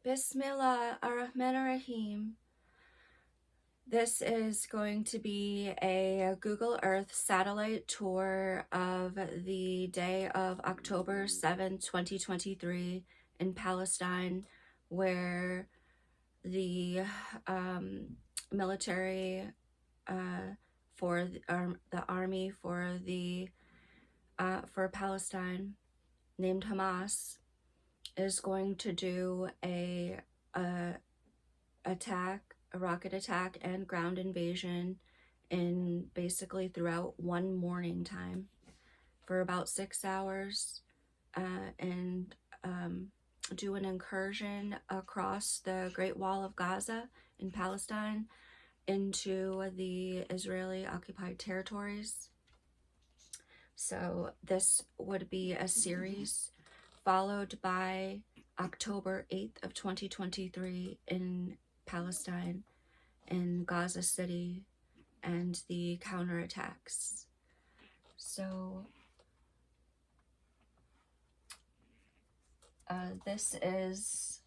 Bismillah ar-Rahman ar-Rahim. This is going to be a Google Earth satellite tour of the day of October 7th, 2023 in Palestine, where the military for the army for Palestine, named Hamas, is going to do a rocket attack and ground invasion in basically throughout one morning time for about 6 hours, and do an incursion across the Great Wall of Gaza in Palestine into the Israeli occupied territories. So this would be a series followed by October 8th of 2023 in Palestine, in Gaza City, and the counterattacks. So this is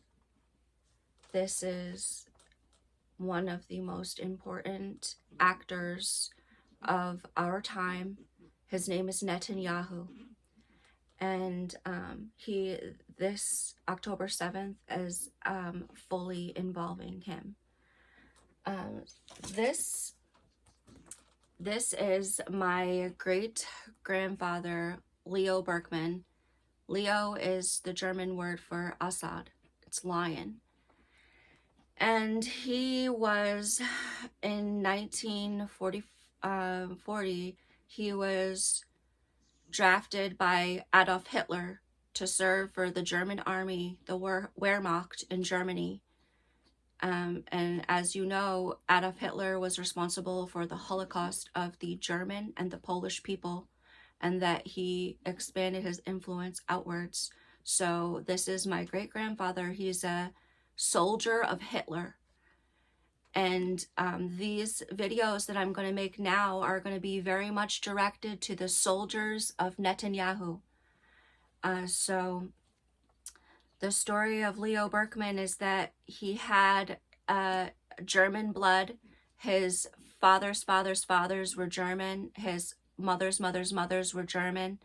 one of the most important actors of our time. His name is Netanyahu, and this October 7th is fully involving him. This is my great grandfather, Leo Berkman. Leo is the German word for Assad. It's lion. And he was, in 1940, he was drafted by Adolf Hitler to serve for the German army, the Wehrmacht in Germany. And as you know, Adolf Hitler was responsible for the Holocaust of the German and the Polish people, and that he expanded his influence outwards. So this is my great-grandfather. He's a soldier of Hitler. And these videos that I'm going to make now are going to be very much directed to the soldiers of Netanyahu. So the story of Leo Berkman is that he had German blood. His father's fathers were German. His mother's mothers were German.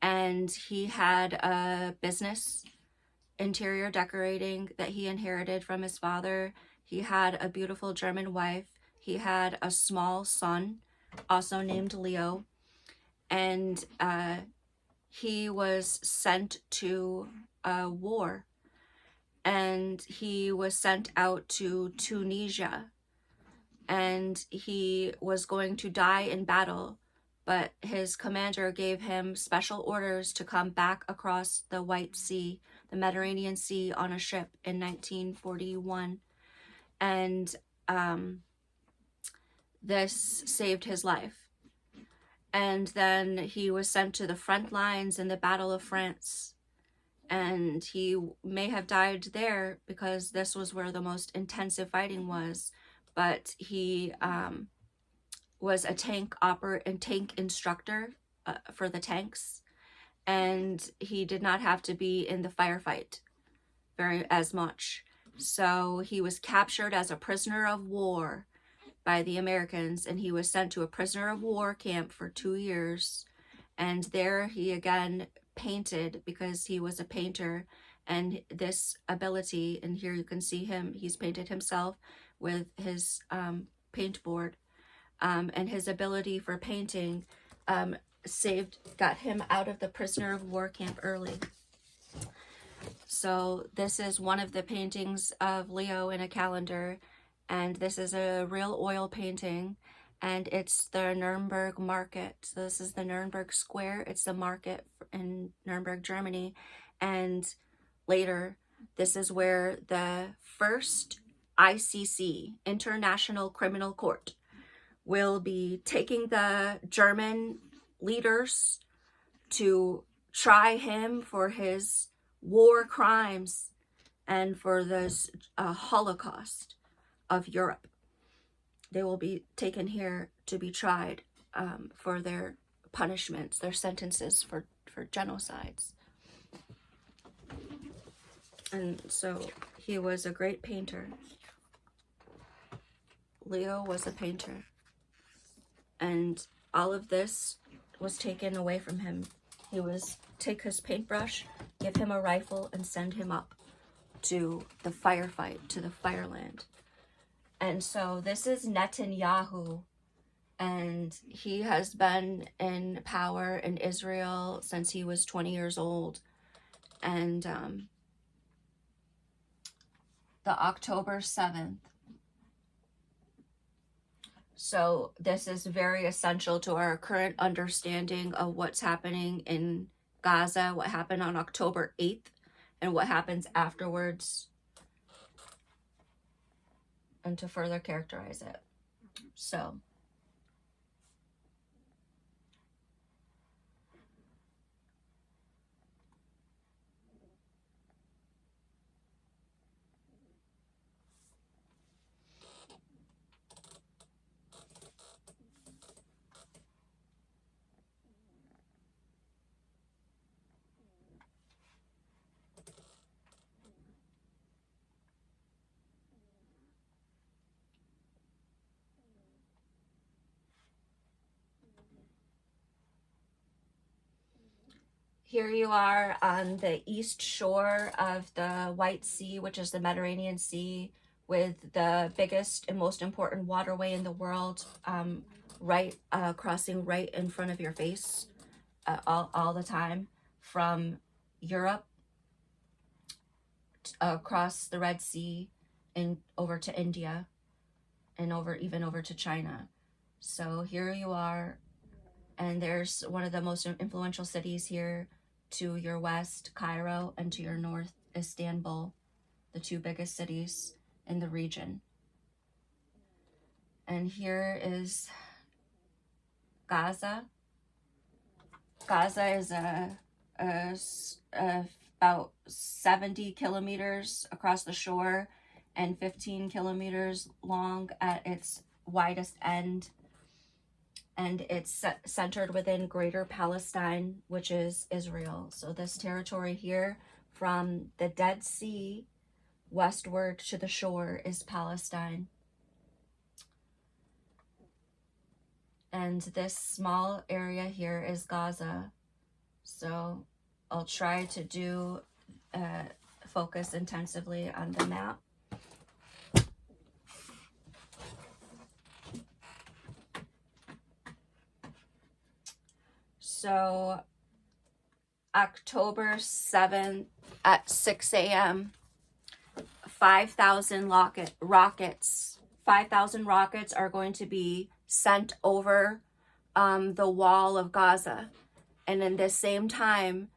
And he had a business, interior decorating, that he inherited from his father. He had a beautiful German wife. He had a small son, also named Leo. And he was sent to a war. And he was sent out to Tunisia. And he was going to die in battle. But his commander gave him special orders to come back across the White Sea, the Mediterranean Sea, on a ship in 1941. And this saved his life. And then he was sent to the front lines in the Battle of France. And he may have died there because this was where the most intensive fighting was. But he was a tank instructor for the tanks, and he did not have to be in the firefight as much. So he was captured as a prisoner of war by the Americans, and he was sent to a prisoner of war camp for 2 years. And there he again painted, because he was a painter, and this ability, and here you can see him, he's painted himself with his paint board. And his ability for painting got him out of the prisoner of war camp early. So this is one of the paintings of Leo in a calendar, and this is a real oil painting, and it's the Nuremberg market. So this is the Nuremberg Square. It's the market in Nuremberg, Germany. And later, this is where the first ICC, International Criminal Court, will be taking the German leaders to try him for his war crimes and for this Holocaust of Europe. They will be taken here to be tried for their punishments, their sentences for genocides. And so he was a great painter. Leo was a painter. And all of this was taken away from him. He was take his paintbrush, give him a rifle, and send him up to the firefight, to the fireland. And so this is Netanyahu, and he has been in power in Israel since he was 20 years old. And the October 7th. So this is very essential to our current understanding of what's happening in Gaza, what happened on October 8th, and what happens afterwards, and to further characterize it. So here you are on the east shore of the White Sea, which is the Mediterranean Sea, with the biggest and most important waterway in the world, crossing right in front of your face, all the time, from Europe across the Red Sea and over to India, and even over to China. So here you are, and there's one of the most influential cities here to your west, Cairo, and to your north, Istanbul, the two biggest cities in the region. And here is Gaza. Gaza is about 70 kilometers across the shore and 15 kilometers long at its widest end. And it's centered within Greater Palestine, which is Israel. So this territory here, from the Dead Sea westward to the shore, is Palestine. And this small area here is Gaza. So I'll try to focus intensively on the map. So October 7th at 6 a.m., 5,000 rockets are going to be sent over the wall of Gaza. And in this same time,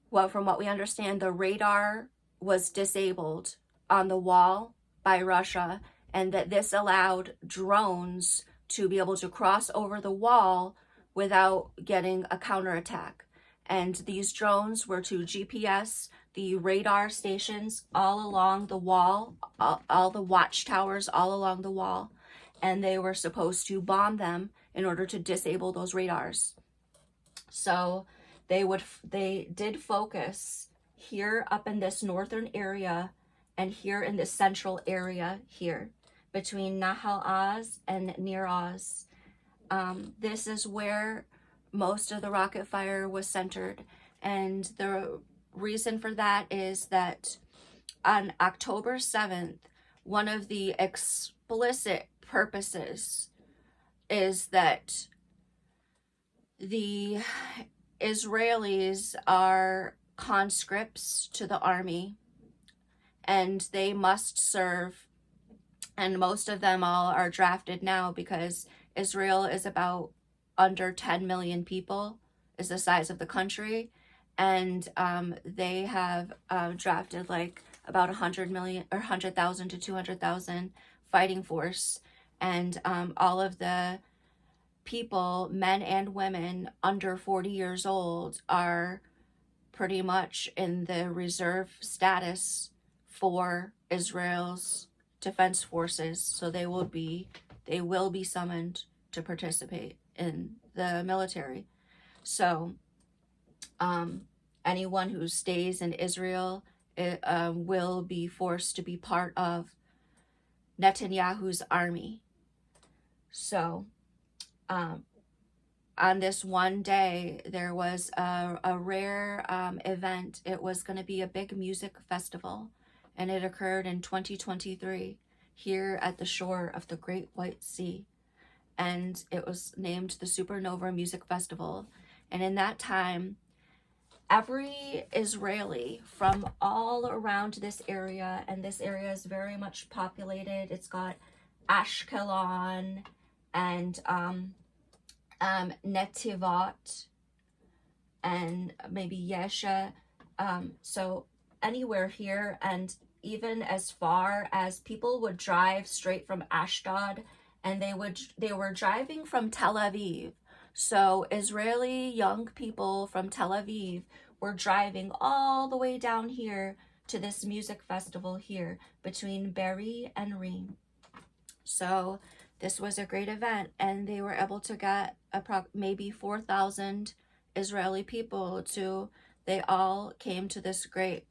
from what we understand, the radar was disabled on the wall by Russia, and that this allowed drones to be able to cross over the wall without getting a counterattack. And these drones were to GPS the radar stations all along the wall, all the watchtowers all along the wall, and they were supposed to bomb them in order to disable those radars. So they did focus here up in this northern area and here in this central area here between Nahal Oz and Nir Oz. This is where most of the rocket fire was centered. And the reason for that is that on October 7th, one of the explicit purposes is that the Israelis are conscripts to the army, and they must serve, and most of them all are drafted now because Israel is about under 10 million people, is the size of the country, and they have drafted like about 100,000 to 200,000 fighting force, and all of the people, men and women under 40 years old, are pretty much in the reserve status for Israel's defense forces. So they will be summoned to participate in the military. So anyone who stays in Israel will be forced to be part of Netanyahu's army. So on this one day, there was a rare event. It was going to be a big music festival, and it occurred in 2023 here at the shore of the Great White Sea. And it was named the Supernova Music Festival. And in that time, every Israeli from all around this area, and this area is very much populated. It's got Ashkelon and Netivot and maybe Yesha. So anywhere here, and even as far as people would drive straight from Ashdod, and they were driving from Tel Aviv. So Israeli young people from Tel Aviv were driving all the way down here to this music festival here between Be'eri and Reem. So this was a great event, and they were able to get maybe 4,000 Israeli people they all came to this great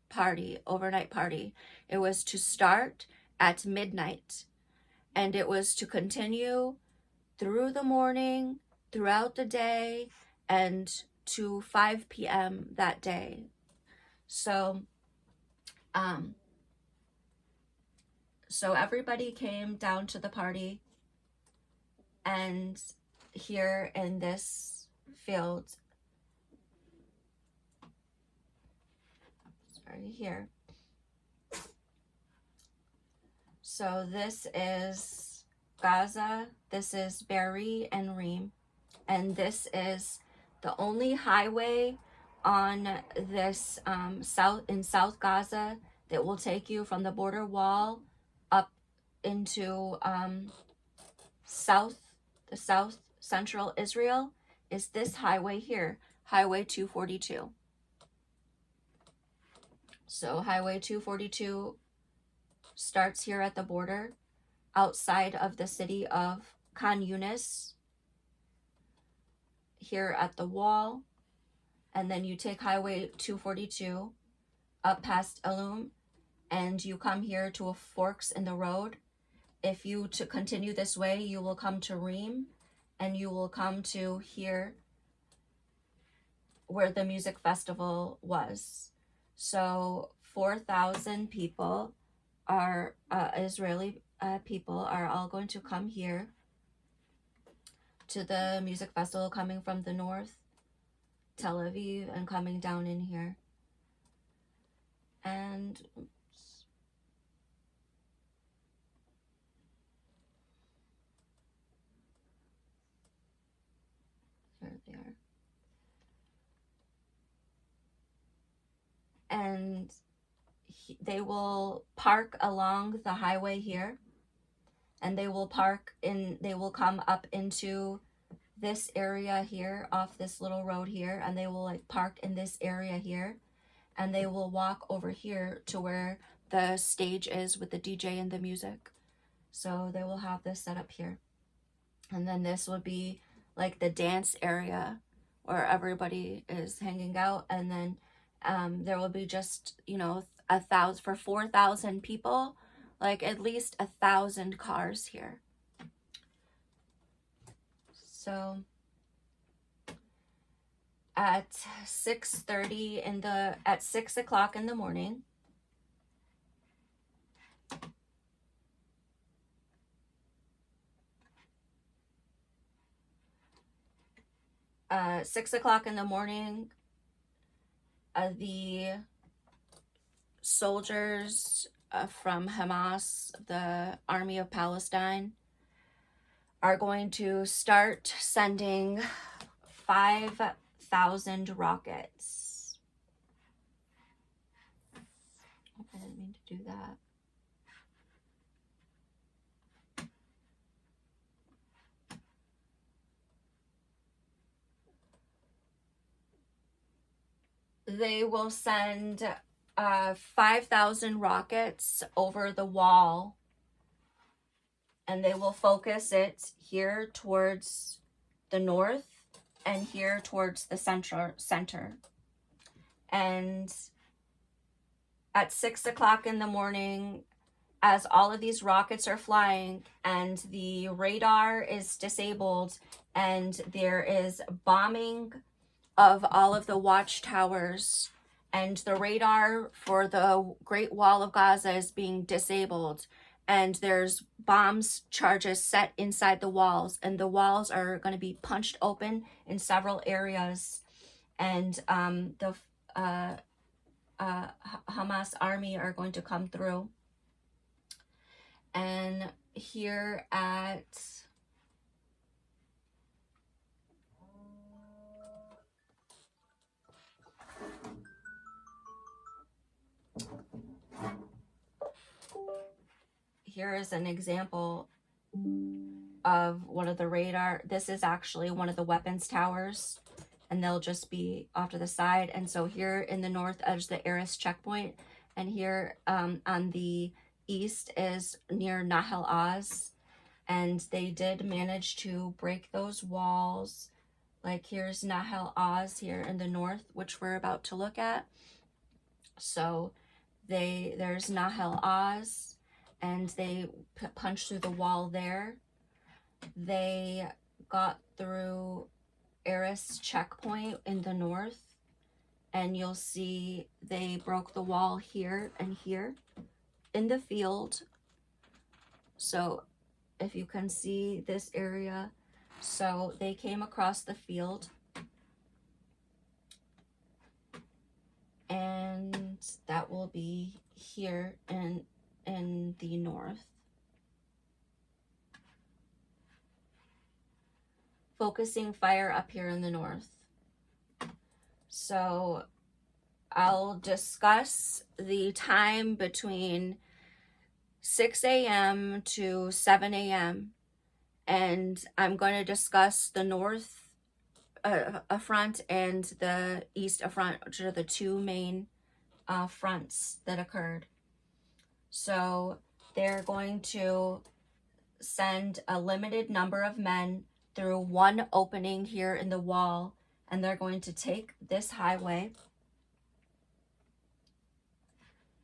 party, overnight party. It was to start at midnight, and it was to continue through the morning, throughout the day, and to 5 p.m. that day. So everybody came down to the party, and here in this field, here. So this is Gaza, this is Be'eri and Reem, and this is the only highway on this South Gaza that will take you from the border wall up into the south central Israel, is this highway here, Highway 242. So Highway 242 starts here at the border, outside of the city of Khan Yunis, here at the wall, and then you take Highway 242 up past Elum, and you come here to a forks in the road. If you to continue this way, you will come to Reem, and you will come to here where the music festival was. So 4,000 people are Israeli people are all going to come here to the music festival, coming from the north, Tel Aviv, and coming down in here. And oops, there they are. And they will park along the highway here, and they will come up into this area here, off this little road here, and they will like park in this area here, and they will walk over here to where the stage is with the DJ and the music. So they will have this set up here, and then this would be like the dance area where everybody is hanging out, and then there will be just, 1,000 for 4,000 people, like at least 1,000 cars here. So at 6:30 at 6 o'clock in the morning, the soldiers from Hamas, the Army of Palestine, are going to start sending 5,000 rockets. I didn't mean to do that. They will send 5,000 rockets over the wall, and they will focus it here towards the north and here towards the center. And at 6 o'clock in the morning, as all of these rockets are flying and the radar is disabled and there is bombing of all of the watchtowers, and the radar for the Great Wall of Gaza is being disabled, and there's bombs charges set inside the walls, and the walls are going to be punched open in several areas, and the Hamas army are going to come through. And here at here is an example of one of the radar. This is actually one of the weapons towers, and they'll just be off to the side. And so here in the north edge, the Eris checkpoint, and here on the east is near Nahal Oz, and they did manage to break those walls. Like here's Nahal Oz here in the north, which we're about to look at. So there's Nahal Oz, and they punched through the wall there. They got through Eris checkpoint in the north, and you'll see they broke the wall here and here in the field. So if you can see this area, so they came across the field, and that will be here in the north. Focusing fire up here in the north. So I'll discuss the time between 6 a.m. to 7 a.m. and I'm going to discuss the north front and the east front, which are the two main fronts that occurred. So they're going to send a limited number of men through one opening here in the wall, and they're going to take this highway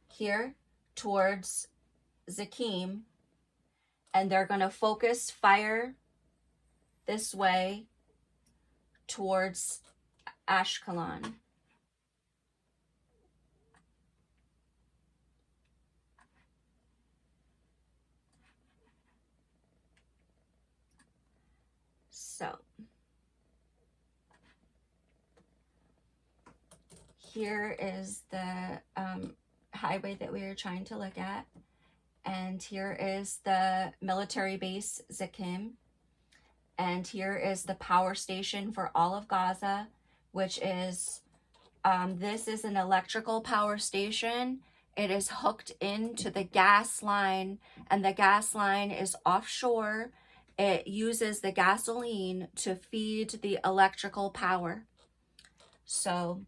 here towards Zakim, and they're going to focus fire this way towards Ashkelon. So here is the highway that we are trying to look at, and here is the military base Zakim, and here is the power station for all of Gaza, which is this is an electrical power station. It is hooked into the gas line, and the gas line is offshore. It uses the gasoline to feed the electrical power. So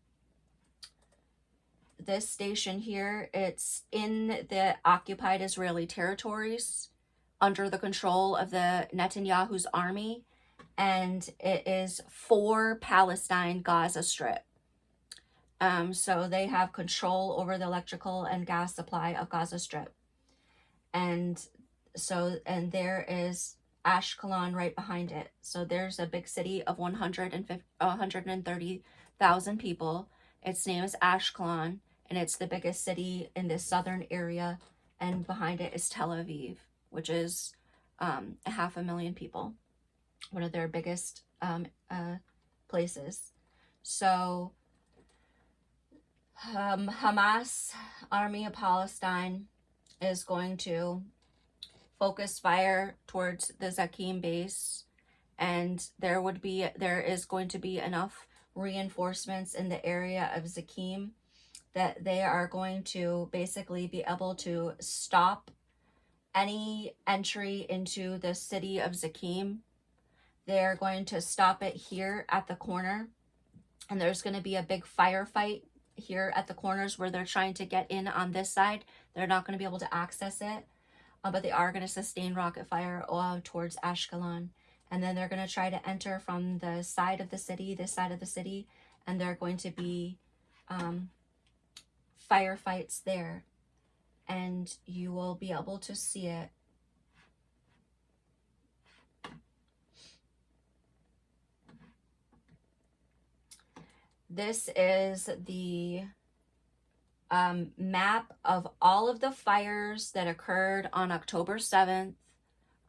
this station here, it's in the occupied Israeli territories under the control of the Netanyahu's army, and it is for Palestine Gaza Strip. So they have control over the electrical and gas supply of Gaza Strip. And so, and there is Ashkelon right behind it. So there's a big city of 130,000 people. Its name is Ashkelon, and it's the biggest city in this southern area. And behind it is Tel Aviv, which is 500,000 people, one of their biggest places. So Hamas, Army of Palestine, is going to focus fire towards the Zakim base, and there is going to be enough reinforcements in the area of Zakim that they are going to basically be able to stop any entry into the city of Zakim. They're going to stop it here at the corner, and there's going to be a big firefight here at the corners where they're trying to get in on this side. They're not going to be able to access it, but they are going to sustain rocket fire towards Ashkelon. And then they're going to try to enter from the side of the city, this side of the city, and they're going to be firefights there, and you will be able to see it. This is the map of all of the fires that occurred on October 7th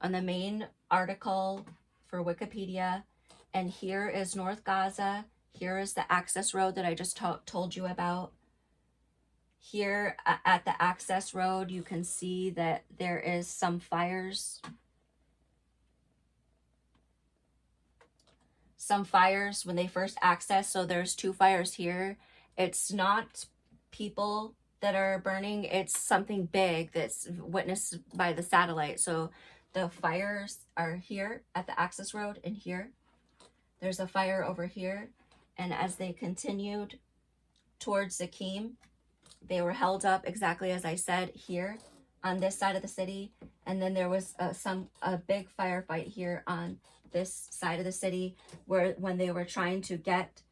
on the main article for Wikipedia. And here is North Gaza. Here is the access road that I just told you about. Here at the access road, you can see that there is some fires. Some fires when they first access. So there's 2 fires here. It's not people that are burning. It's something big that's witnessed by the satellite. So the fires are here at the access road, and here. There's a fire over here. And as they continued towards Zakim, they were held up exactly as I said here on this side of the city. And then there was a big firefight here on this side of the city when they were trying to get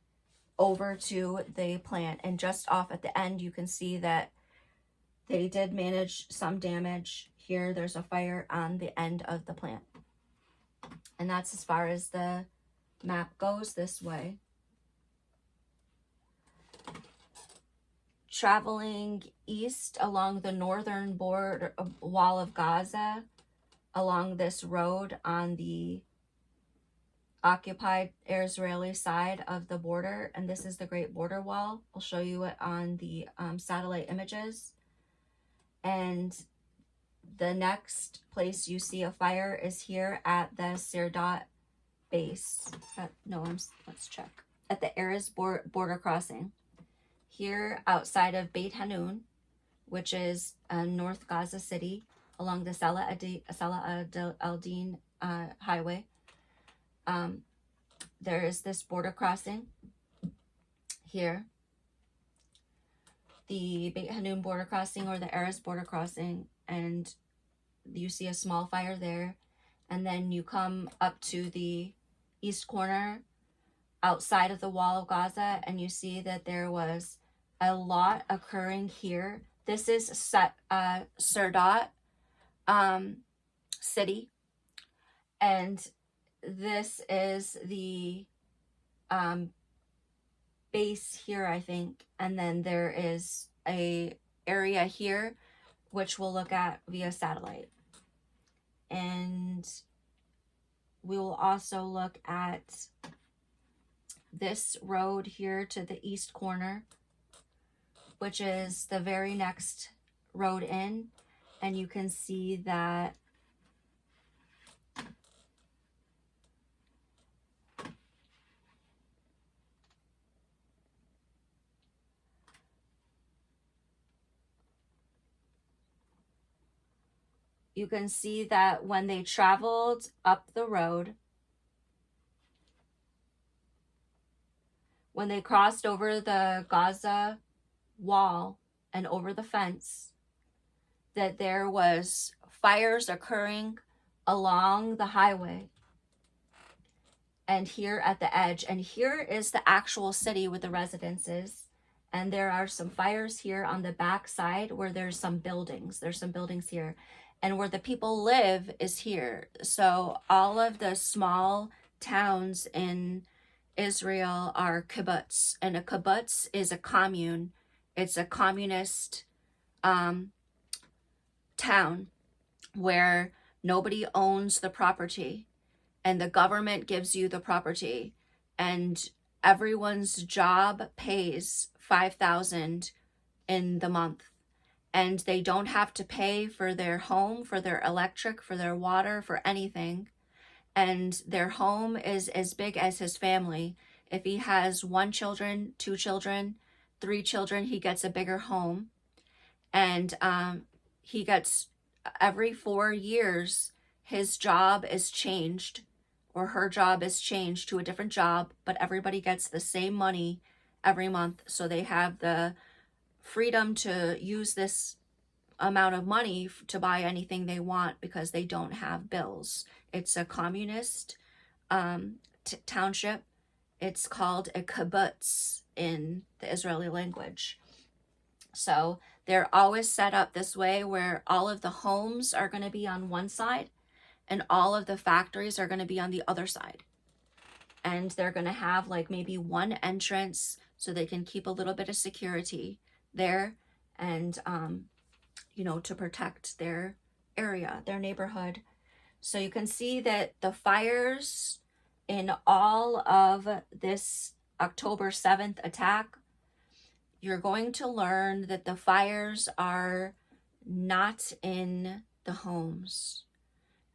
over to the plant. And just off at the end, you can see that they did manage some damage. Here, there's a fire on the end of the plant. And that's as far as the map goes this way. Traveling east along the northern border wall of Gaza, along this road on the occupied Israeli side of the border, and this is the Great Border Wall. I'll show you it on the satellite images. And the next place you see a fire is here at the Sirdat base. Let's check. At the Erez border crossing. Here outside of Beit Hanun, which is North Gaza City, along the Salah al-Din highway. There is this border crossing here, the Beit Hanun border crossing or the Erez border crossing, and you see a small fire there. And then you come up to the east corner outside of the wall of Gaza, and you see that there was a lot occurring here. This is Sirdat city, and this is the base here, I think. And then there is a area here which we'll look at via satellite, and we will also look at this road here to the east corner, which is the very next road in. And you can see that when they traveled up the road, when they crossed over the Gaza wall and over the fence, that there was fires occurring along the highway and here at the edge. And here is the actual city with the residences. And there are some fires here on the back side where there's some buildings. There's some buildings here. And where the people live is here. So all of the small towns in Israel are kibbutz. And a kibbutz is a commune. It's a communist town where nobody owns the property and the government gives you the property, and everyone's job pays $5,000 in the month, and they don't have to pay for their home, for their electric, for their water, for anything. And their home is as big as his family. If he has 1 children, 2 children, 3 children, he gets a bigger home. And he gets, every 4 years, his job is changed, or her job is changed to a different job, but everybody gets the same money every month. So they have the freedom to use this amount of money to buy anything they want because they don't have bills. It's a communist township. It's called a kibbutz in the Israeli language. So they're always set up this way where all of the homes are going to be on one side and all of the factories are going to be on the other side. And they're going to have like maybe one entrance so they can keep a little bit of security there, and you know, to protect their area, their neighborhood. So you can see that the fires in all of this October 7th attack, you're going to learn that the fires are not in the homes.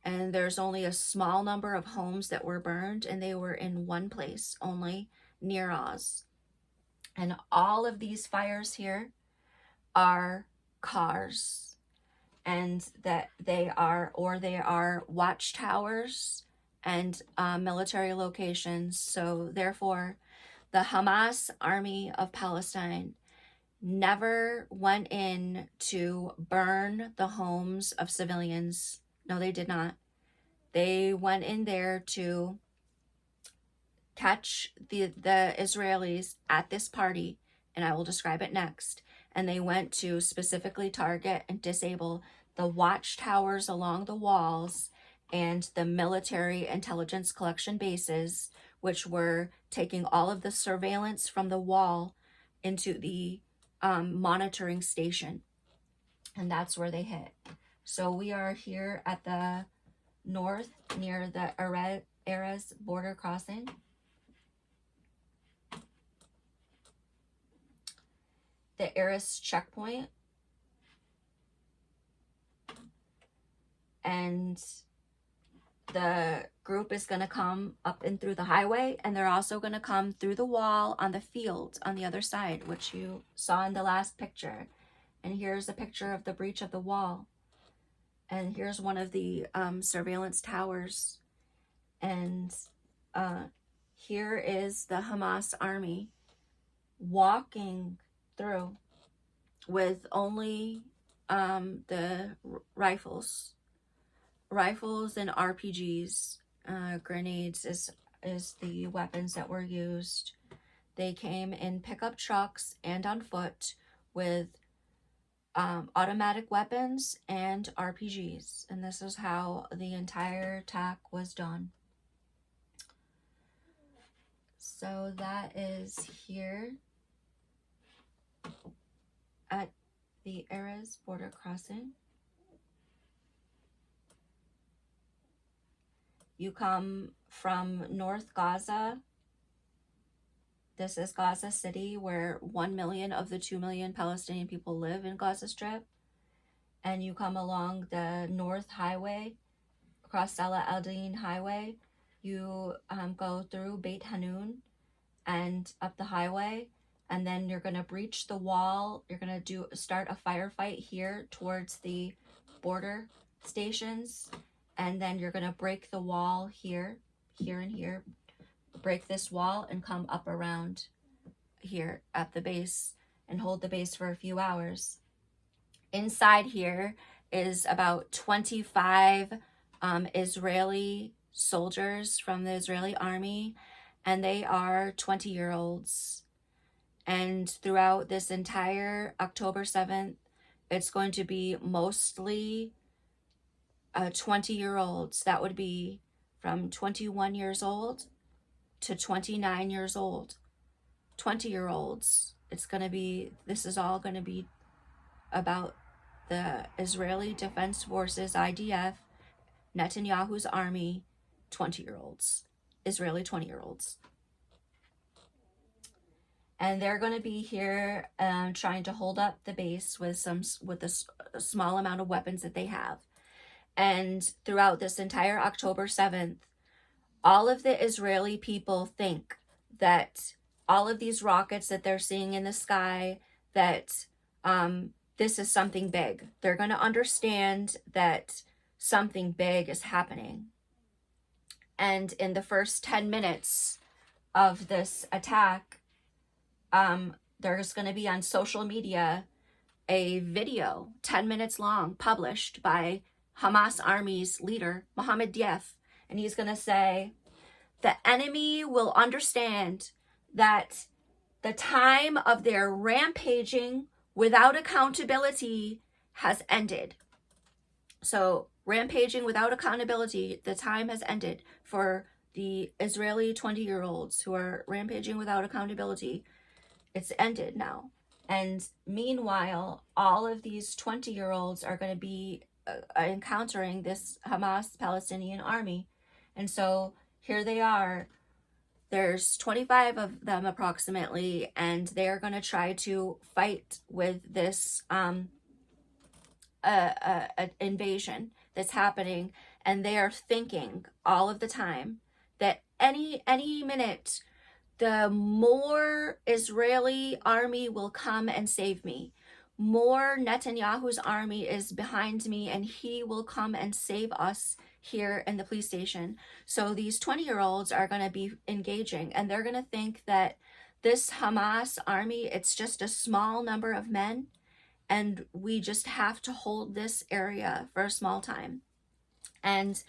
And there's only a small number of homes that were burned, and they were in one place only, near Oz. And all of these fires here are cars, and that they are watchtowers and military locations. So therefore, the Hamas army of Palestine never went in to burn the homes of civilians. No, they did not. They went in there to catch the Israelis at this party, and I will describe it next. And they went to specifically target and disable the watchtowers along the walls and the military intelligence collection bases, which were taking all of the surveillance from the wall into the monitoring station. And that's where they hit. So we are here at the north near the Erez border crossing. The Erez checkpoint. And the group is going to come up and through the highway, and they're also going to come through the wall on the field on the other side, which you saw in the last picture. And here's a picture of the breach of the wall. And here's one of the surveillance towers. And here is the Hamas army walking through with only the rifles and RPGs. Grenades is the weapons that were used. They came in pickup trucks and on foot with automatic weapons and RPGs. And this is how the entire attack was done. So that is here at the Erez border crossing. You come from North Gaza. This is Gaza City, where 1 million of the 2 million Palestinian people live in Gaza Strip. And you come along the North Highway, across Salah al-Din Highway. You go through Beit Hanun and up the highway. And then you're going to breach the wall. You're going to start a firefight here towards the border stations. And then you're going to break the wall here, and here. Break this wall and come up around here at the base and hold the base for a few hours. Inside here is about 25 Israeli soldiers from the Israeli army, and they are 20-year-olds. And throughout this entire October 7th, it's going to be mostly 20-year-olds. That would be from 21 years old to 29 years old. 20-year-olds. This is all going to be about the Israeli Defense Forces, IDF, Netanyahu's army, 20-year-olds, Israeli 20-year-olds. And they're going to be here trying to hold up the base with a small amount of weapons that they have. And throughout this entire October 7th, all of the Israeli people think that all of these rockets that they're seeing in the sky, that this is something big. They're going to understand that something big is happening. And in the first 10 minutes of this attack, there's going to be on social media a video 10 minutes long published by Hamas army's leader, Mohammed Dief. And he's going to say, the enemy will understand that the time of their rampaging without accountability has ended. So rampaging without accountability, the time has ended for the Israeli 20-year-olds who are rampaging without accountability. It's ended now. And meanwhile, all of these 20-year-olds are going to be encountering this Hamas Palestinian army. And so here they are. There's 25 of them approximately, and they're going to try to fight with this invasion that's happening. And they are thinking all of the time that any minute the more Israeli army will come and save me. More Netanyahu's army is behind me, and he will come and save us here in the police station. So these 20-year-olds are going to be engaging, and they're going to think that this Hamas army, it's just a small number of men, and we just have to hold this area for a small time. And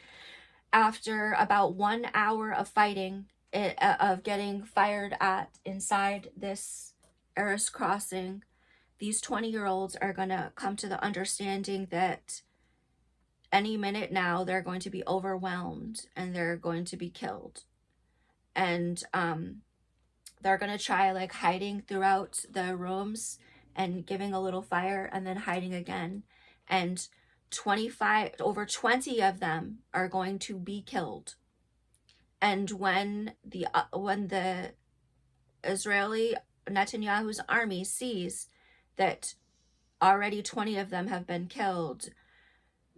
after about 1 hour of fighting, of getting fired at inside this Eris crossing, these 20-year-olds are going to come to the understanding that any minute now they're going to be overwhelmed and they're going to be killed. And they're going to try like hiding throughout the rooms and giving a little fire and then hiding again. And over 20 of them are going to be killed. And when the Israeli Netanyahu's army sees that already 20 of them have been killed,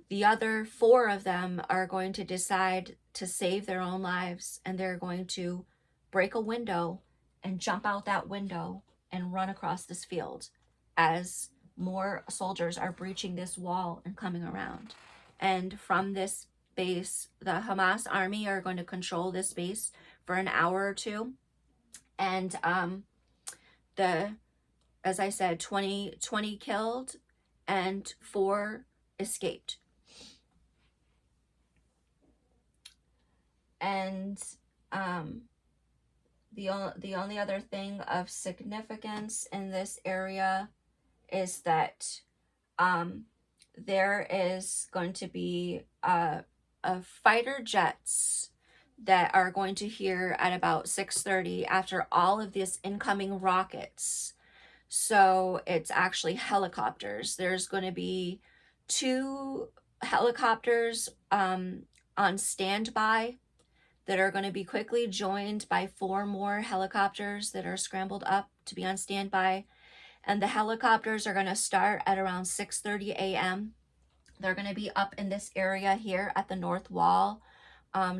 the other 4 of them are going to decide to save their own lives, and they're going to break a window and jump out that window and run across this field as more soldiers are breaching this wall and coming around. And from this base, the Hamas army are going to control this base for an hour or two. And as I said, 20 killed and 4 escaped. And the only other thing of significance in this area is that there is going to be a fighter jets that are going to hear at about 6:30 after all of these incoming rockets. So it's actually helicopters. There's going to be 2 helicopters on standby that are going to be quickly joined by 4 more helicopters that are scrambled up to be on standby. And the helicopters are going to start at around 6:30 a.m. They're going to be up in this area here at the north wall,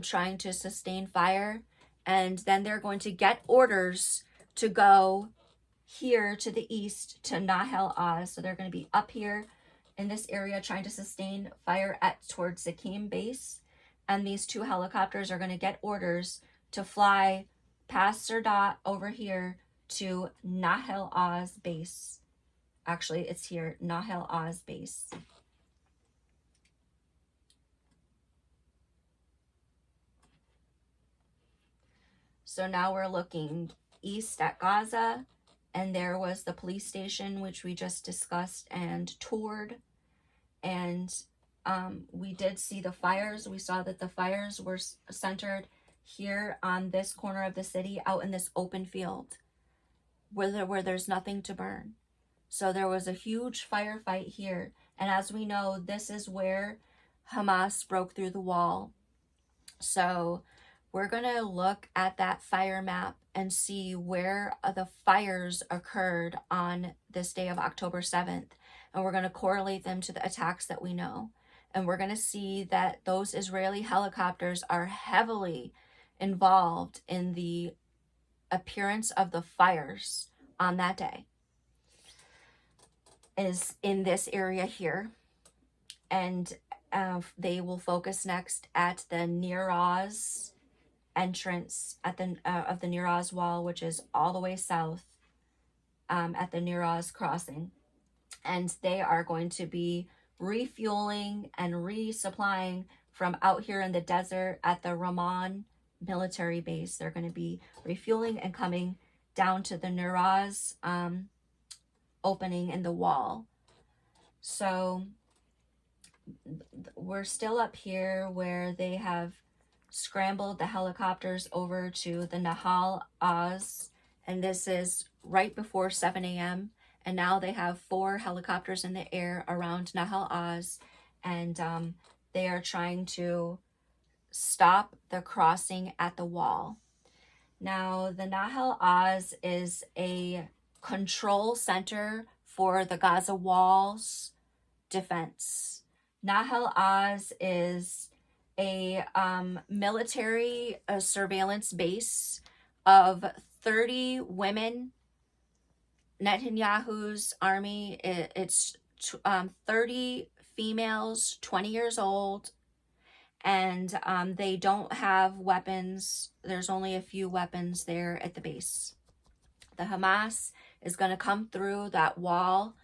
trying to sustain fire. And then they're going to get orders to go here to the east to Nahel Oz. So they're going to be up here in this area trying to sustain fire towards Zakim base. And these 2 helicopters are going to get orders to fly past Sirdat over here to Nahel Oz base. Actually, it's here, Nahel Oz base. So now we're looking east at Gaza, and there was the police station, which we just discussed and toured. And we did see the fires. We saw that the fires were centered here on this corner of the city, out in this open field where there's nothing to burn. So there was a huge firefight here. And as we know, this is where Hamas broke through the wall. So we're going to look at that fire map and see where the fires occurred on this day of October 7th. And we're going to correlate them to the attacks that we know. And we're going to see that those Israeli helicopters are heavily involved in the appearance of the fires on that day. Is in this area here. And they will focus next at the Nir Oz entrance at the of the Nir Oz wall, which is all the way south at the Nir Oz crossing. And they are going to be refueling and resupplying from out here in the desert at the Ramon military base. They're going to be refueling and coming down to the Nir Oz opening in the wall. So we're still up here where they have scrambled the helicopters over to the Nahal Oz, and this is right before 7 a.m. And now they have 4 helicopters in the air around Nahal Oz, and they are trying to stop the crossing at the wall. Now, the Nahal Oz is a control center for the Gaza Wall's defense. Nahal Oz is a military surveillance base of 30 women. Netanyahu's army, it's 30 females, 20 years old, and they don't have weapons. There's only a few weapons there at the base. The Hamas is going to come through that wall.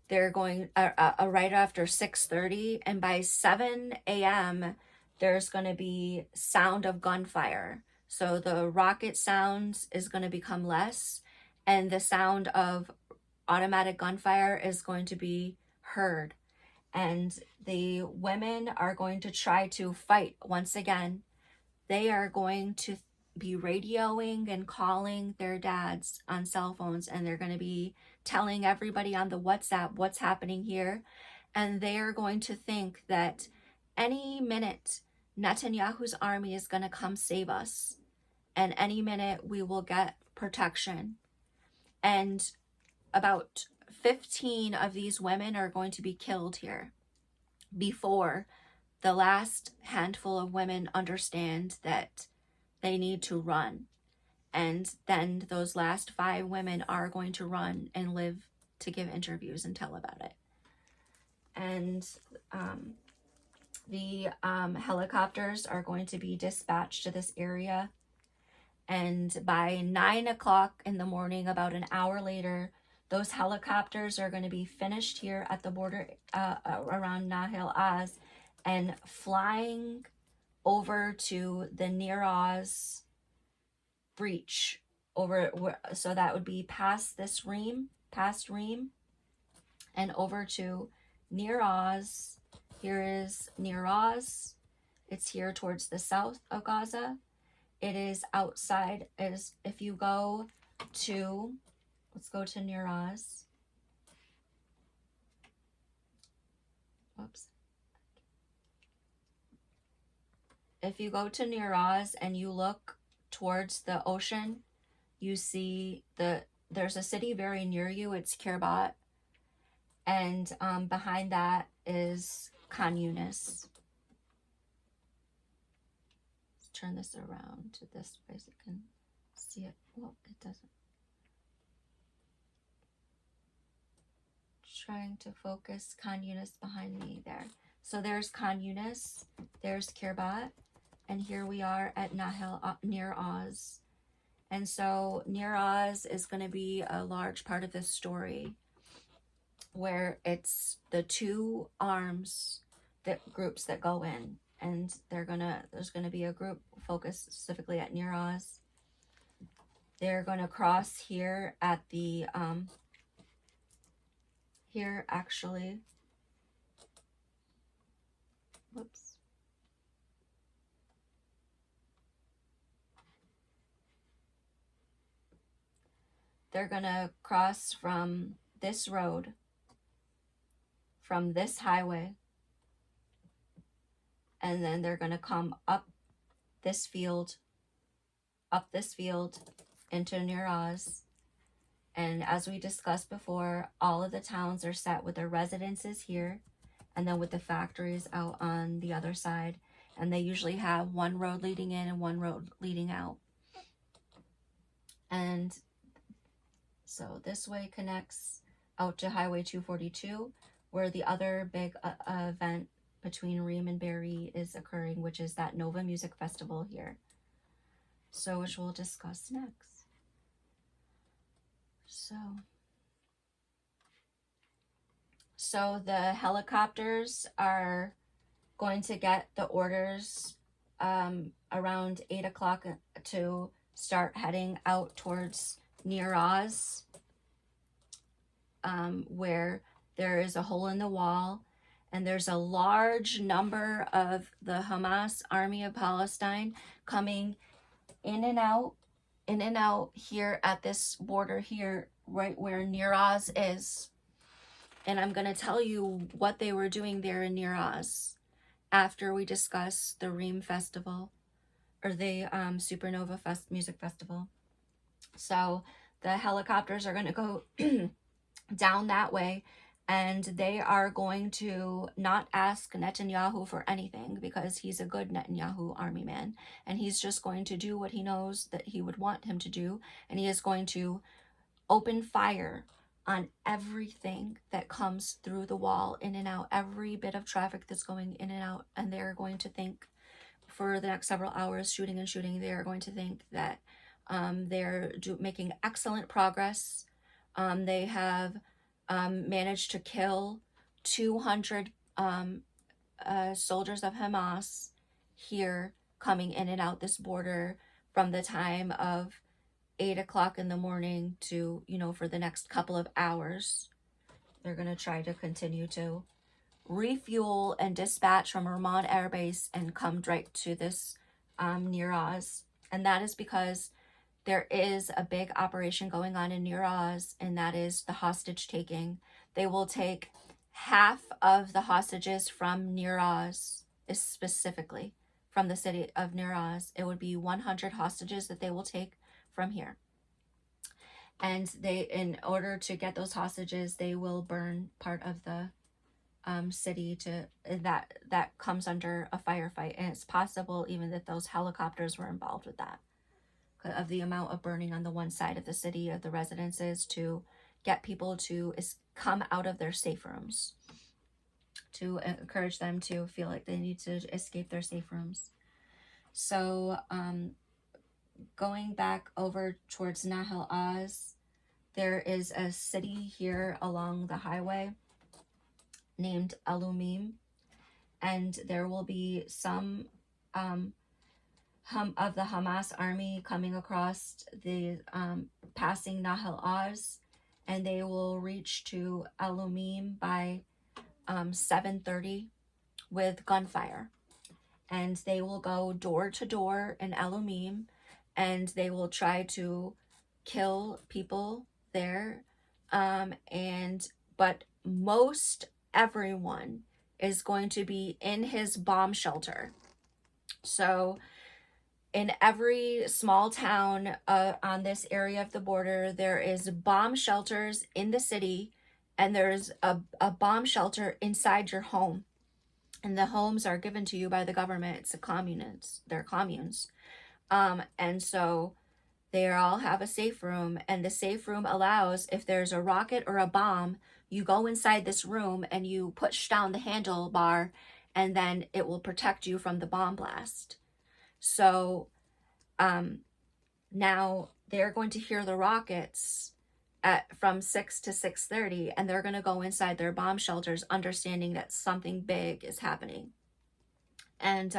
They're going right after 6:30, and by 7 a.m. there's going to be sound of gunfire. So the rocket sound is going to become less, and the sound of automatic gunfire is going to be heard. And the women are going to try to fight once again. They are going to be radioing and calling their dads on cell phones, and they're going to be telling everybody on the WhatsApp what's happening here. And they are going to think that any minute Netanyahu's army is going to come save us, and any minute we will get protection. And about 15 of these women are going to be killed here before the last handful of women understand that they need to run. And then those last 5 women are going to run and live to give interviews and tell about it. And the helicopters are going to be dispatched to this area. And by 9 o'clock in the morning, about an hour later, those helicopters are going to be finished here at the border around Nahal Oz and flying over to the Nir Oz breach over, so that would be past Reem, and over to Nir Oz. Here is Nir Oz. It's here towards the south of Gaza. It is outside. If you go to, let's go to Nir Oz. Whoops. If you go to Nir Oz and you look towards the ocean, you see there's a city very near you. It's Kirbat, and behind that is Khan Yunis. Let's turn this around to this way so you can see it. Well, it doesn't. Trying to focus Khan Yunis behind me there. So there's Khan Yunis, there's Kirbat, and here we are at Nir Oz. And so Nir Oz is going to be a large part of this story, where it's the 2 arms groups that go in, and there's gonna be a group focused specifically at Nir Oz. They're gonna cross here at the here actually. Whoops. They're gonna cross from this road, from this highway, and then they're gonna come up this field into Nir Oz. And as we discussed before, all of the towns are set with their residences here, and then with the factories out on the other side. And they usually have one road leading in and one road leading out. And so this way connects out to Highway 242, where the other big event between Reem and Be'eri is occurring, which is that Nova Music Festival here. So, which we'll discuss next. So the helicopters are going to get the orders around 8 o'clock to start heading out towards Nir Oz. where there is a hole in the wall, and there's a large number of the Hamas Army of Palestine coming in and out here at this border here, right where Nir Oz is. And I'm going to tell you what they were doing there in Nir Oz after we discuss the Reem Festival, or the Supernova Music Festival. So the helicopters are going to go down that way, and they are going to not ask Netanyahu for anything, because he's a good Netanyahu army man, and he's just going to do what he knows that he would want him to do, and he is going to open fire on everything that comes through the wall, in and out, every bit of traffic that's going in and out. And they're going to think, for the next several hours, shooting and shooting, they are going to think that they're making excellent progress. They have managed to kill 200 soldiers of Hamas here, coming in and out this border from the time of 8 o'clock in the morning to, for the next couple of hours. They're going to try to continue to refuel and dispatch from Ramon Air Base and come right to this Nir Oz. And that is because there is a big operation going on in Nir Oz, and that is the hostage taking. They will take half of the hostages from Nir Oz, specifically from the city of Nir Oz. It would be 100 hostages that they will take from here. And in order to get those hostages, they will burn part of the city that comes under a firefight. And it's possible even that those helicopters were involved with that, of the amount of burning on the one side of the city, of the residences, to get people to come out of their safe rooms, to encourage them to feel like they need to escape their safe rooms. So going back over towards Nahal Oz, there is a city here along the highway named Alumim, and there will be some of the Hamas army coming across the passing Nahal Oz, and they will reach to Alumim by 7:30 with gunfire, and they will go door to door in Alumim, and they will try to kill people there, but most everyone is going to be in his bomb shelter. So in every small town on this area of the border, there is bomb shelters in the city, and there's a bomb shelter inside your home. And the homes are given to you by the government. It's a communes. They're communes. And so they all have a safe room, and the safe room allows, if there's a rocket or a bomb, you go inside this room and you push down the handlebar, and then it will protect you from the bomb blast. So now they're going to hear the rockets from 6 to 6:30, and they're going to go inside their bomb shelters, understanding that something big is happening. And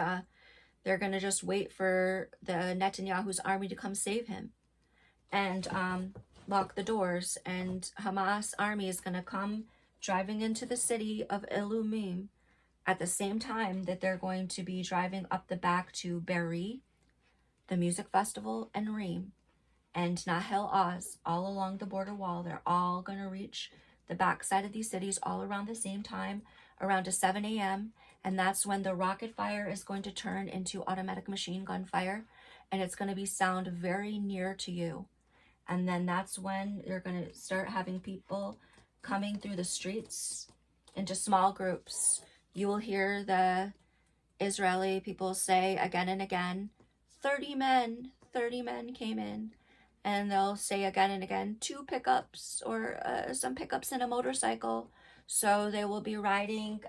they're going to just wait for the Netanyahu's army to come save him, and lock the doors. And Hamas army is going to come driving into the city of Alumim at the same time that they're going to be driving up the back to Be'eri, the music festival, and Reem and Nahal Oz, all along the border wall. They're all going to reach the backside of these cities all around the same time, around 7 a.m. And that's when the rocket fire is going to turn into automatic machine gun fire, and it's going to be sound very near to you. And then that's when you're going to start having people coming through the streets into small groups. You will hear the Israeli people say again and again, 30 men came in. And they'll say again and again, 2 pickups, or some pickups and a motorcycle. So they will be riding,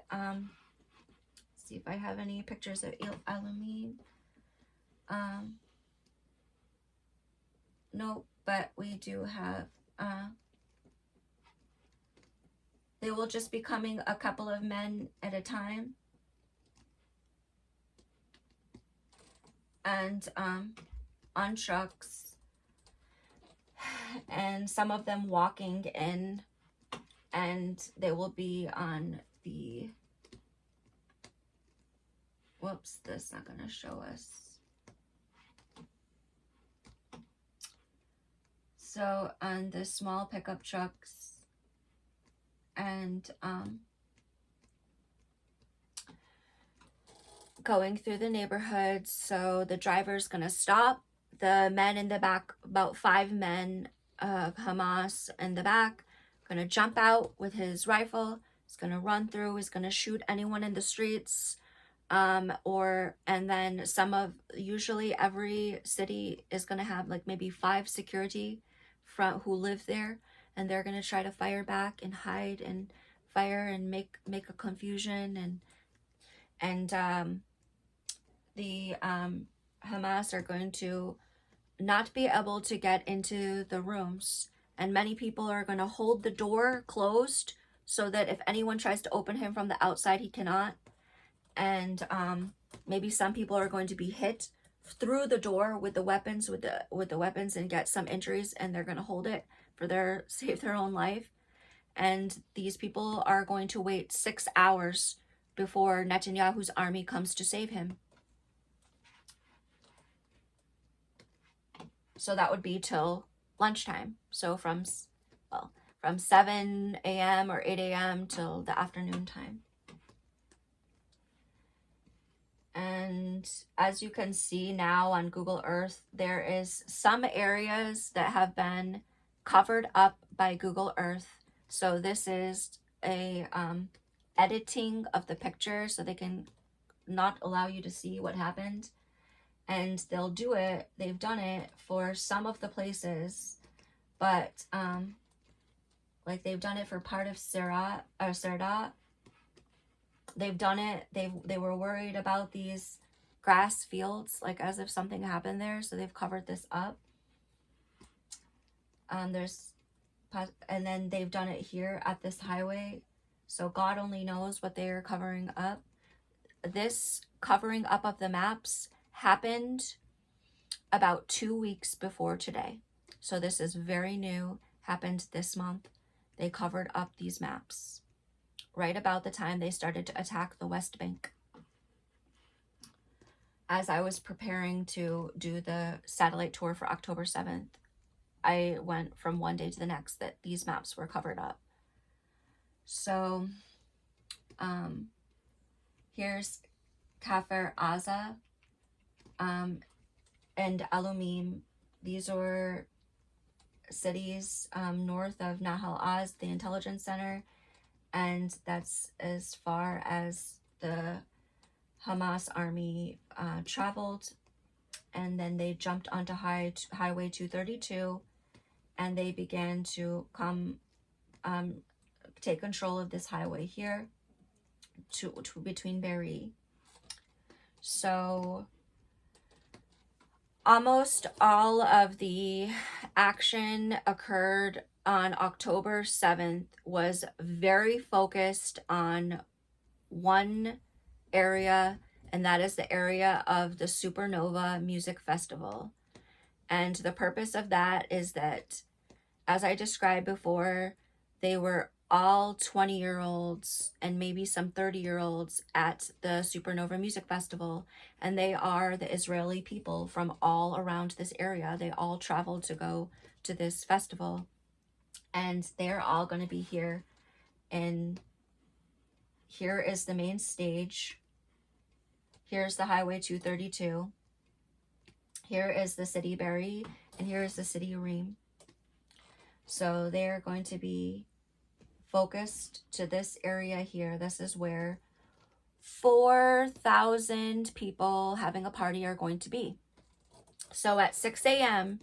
see if I have any pictures of Alumim. No, but we do have, they will just be coming a couple of men at a time. And on trucks, and some of them walking in and they will be on the, whoops, this is not going to show us. So on the small pickup trucks, and going through the neighborhoods. So the driver's going to stop. The men in the back, about 5 men of Hamas in the back, going to jump out with his rifle. He's going to run through. He's going to shoot anyone in the streets. And then usually every city is going to have like maybe 5 security who live there, and they're going to try to fire back and hide and fire and make a confusion, and the Hamas are going to not be able to get into the rooms, and many people are going to hold the door closed so that if anyone tries to open him from the outside, he cannot. And maybe some people are going to be hit through the door with the weapons, and get some injuries, and they're going to hold it for save their own life. And these people are going to wait 6 hours before Netanyahu's army comes to save him. So that would be till lunchtime. So from 7 a.m. or 8 a.m. till the afternoon time. And as you can see now on Google Earth, there is some areas that have been covered up by Google Earth. So this is a editing of the picture so they can not allow you to see what happened. And they've done it for some of the places, but like they've done it for part of Serda. They've done it, they were worried about these grass fields, like as if something happened there, so they've covered this up. And then they've done it here at this highway, so God only knows what they are covering up. This covering up of the maps happened about 2 weeks before today, so this is very new, happened this month. They covered up these maps right about the time they started to attack the West Bank. As I was preparing to do the satellite tour for October 7th, I went from one day to the next that these maps were covered up. So here's Kafir Aza and Alumim. These were cities north of Nahal Oz, the intelligence center, and that's as far as the Hamas army traveled. And then they jumped onto Highway 232, and they began to take control of this highway here to between Be'eri. So almost all of the action occurred on October 7th, was very focused on one area, and that is the area of the Supernova Music Festival. And the purpose of that is that, as I described before, they were all 20-year-olds and maybe some 30-year-olds at the Supernova Music Festival, and they are the Israeli people from all around this area. They all traveled to go to this festival, and they're all going to be here. And here is the main stage. Here's the Highway 232. Here is the city Be'eri, and here is the city Reem. So they're going to be focused to this area here. This is where 4,000 people having a party are going to be. So at 6 a.m.,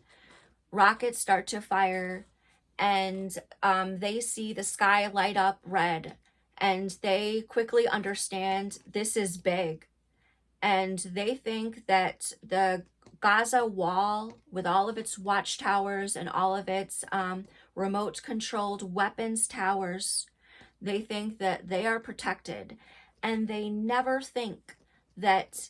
rockets start to fire, and they see the sky light up red, and they quickly understand this is big. And they think that the Gaza wall, with all of its watchtowers and all of its remote controlled weapons towers, they think that they are protected, and they never think that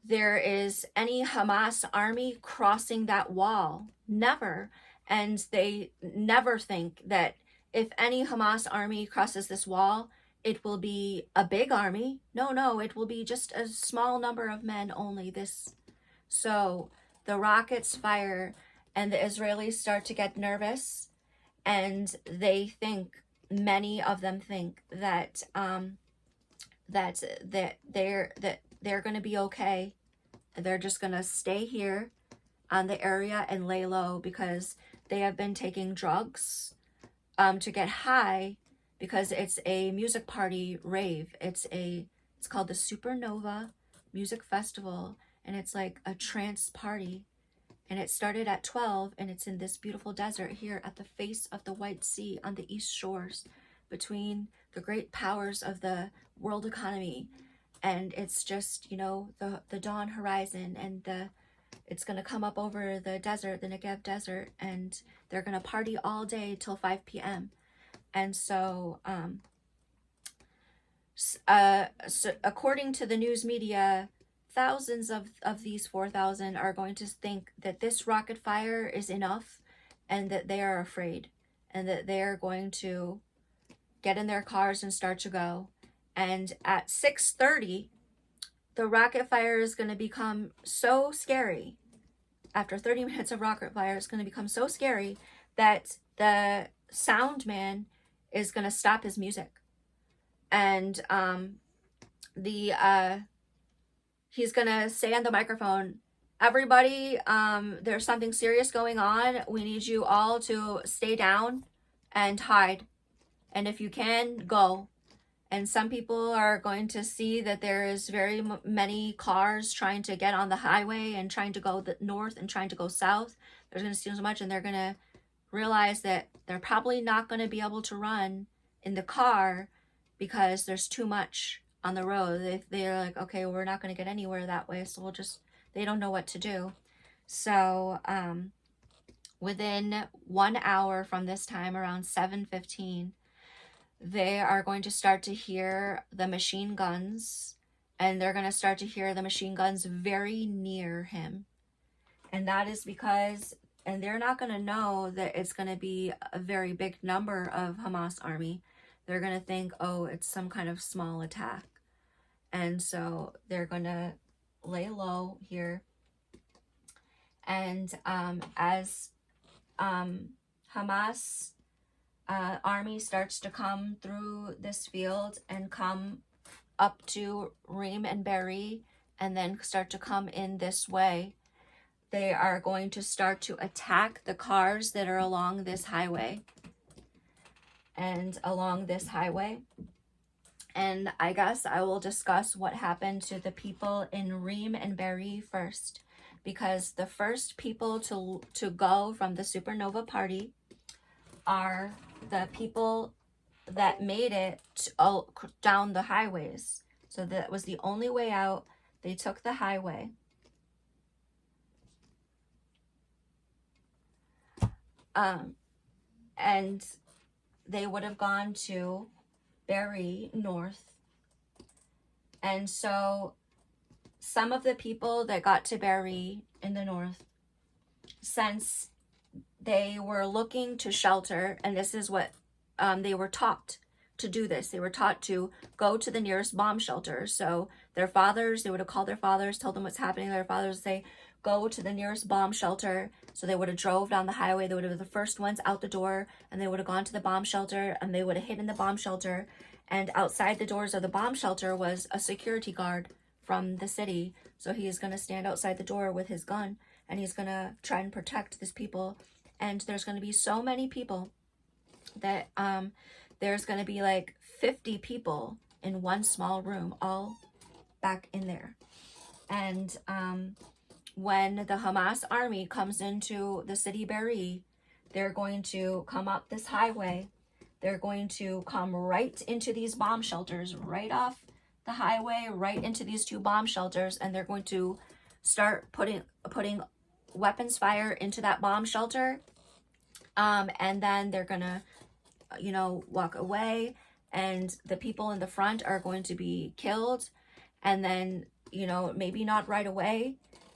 there is any Hamas army crossing that wall. Never. And they never think that if any Hamas army crosses this wall, it will be a big army. No, it will be just a small number of men only. So the rockets fire, and the Israelis start to get nervous, and many of them think that they're going to be okay. They're just going to stay here on the area and lay low because they have been taking drugs to get high, because it's a music party rave. It's called the Supernova Music Festival, and it's like a trance party. And it started at 12, and it's in this beautiful desert here at the face of the White Sea on the east shores, between the great powers of the world economy. And it's just, the dawn horizon, and it's going to come up over the desert, the Negev desert, and they're going to party all day till 5 p.m. And so, so according to the news media, thousands of these 4,000 are going to think that this rocket fire is enough, and that they are afraid, and that they are going to get in their cars and start to go. And at 6:30, the rocket fire is going to become so scary. After 30 minutes of rocket fire, it's going to become so scary that the sound man is going to stop his music. And he's going to say on the microphone, everybody, there's something serious going on. We need you all to stay down and hide. And if you can, go. And some people are going to see that there is very many cars trying to get on the highway and trying to go north and trying to go south. There's going to see so much, and they're going to realize that they're probably not going to be able to run in the car because there's too much on the road. They're like, okay, we're not going to get anywhere that way, so they don't know what to do. So within 1 hour from this time, around 7:15, they are going to start to hear the machine guns, and they're going to start to hear the machine guns very near him. And that is because, and they're not going to know that it's going to be a very big number of Hamas army. They're going to think, oh, it's some kind of small attack. And so they're going to lay low here. And as Hamas army starts to come through this field and come up to Reem and Be'eri, and then start to come in this way, they are going to start to attack the cars that are along this highway. And I guess I will discuss what happened to the people in Reem and Be'eri first, because the first people to go from the Supernova party are the people that made it down the highways. So that was the only way out. They took the highway. And they would have gone to Be'eri north. And so some of the people that got to Be'eri in the north, since they were looking to shelter, and this is what they were taught to do this. They were taught to go to the nearest bomb shelter. So their fathers, they would have called their fathers, told them what's happening. Their fathers would say, go to the nearest bomb shelter. So they would have drove down the highway. They would have been the first ones out the door, and they would have gone to the bomb shelter, and they would have hidden the bomb shelter. And outside the doors of the bomb shelter was a security guard from the city. So he is going to stand outside the door with his gun, and he's going to try and protect these people. And there's going to be so many people that there's going to be like 50 people in one small room, all back in there. And when the Hamas army comes into the city Be'eri, they're going to come up this highway. They're going to come right into these bomb shelters, right off the highway, right into these two bomb shelters, and they're going to start putting weapons fire into that bomb shelter, and then they're gonna walk away, and the people in the front are going to be killed, and then maybe not right away,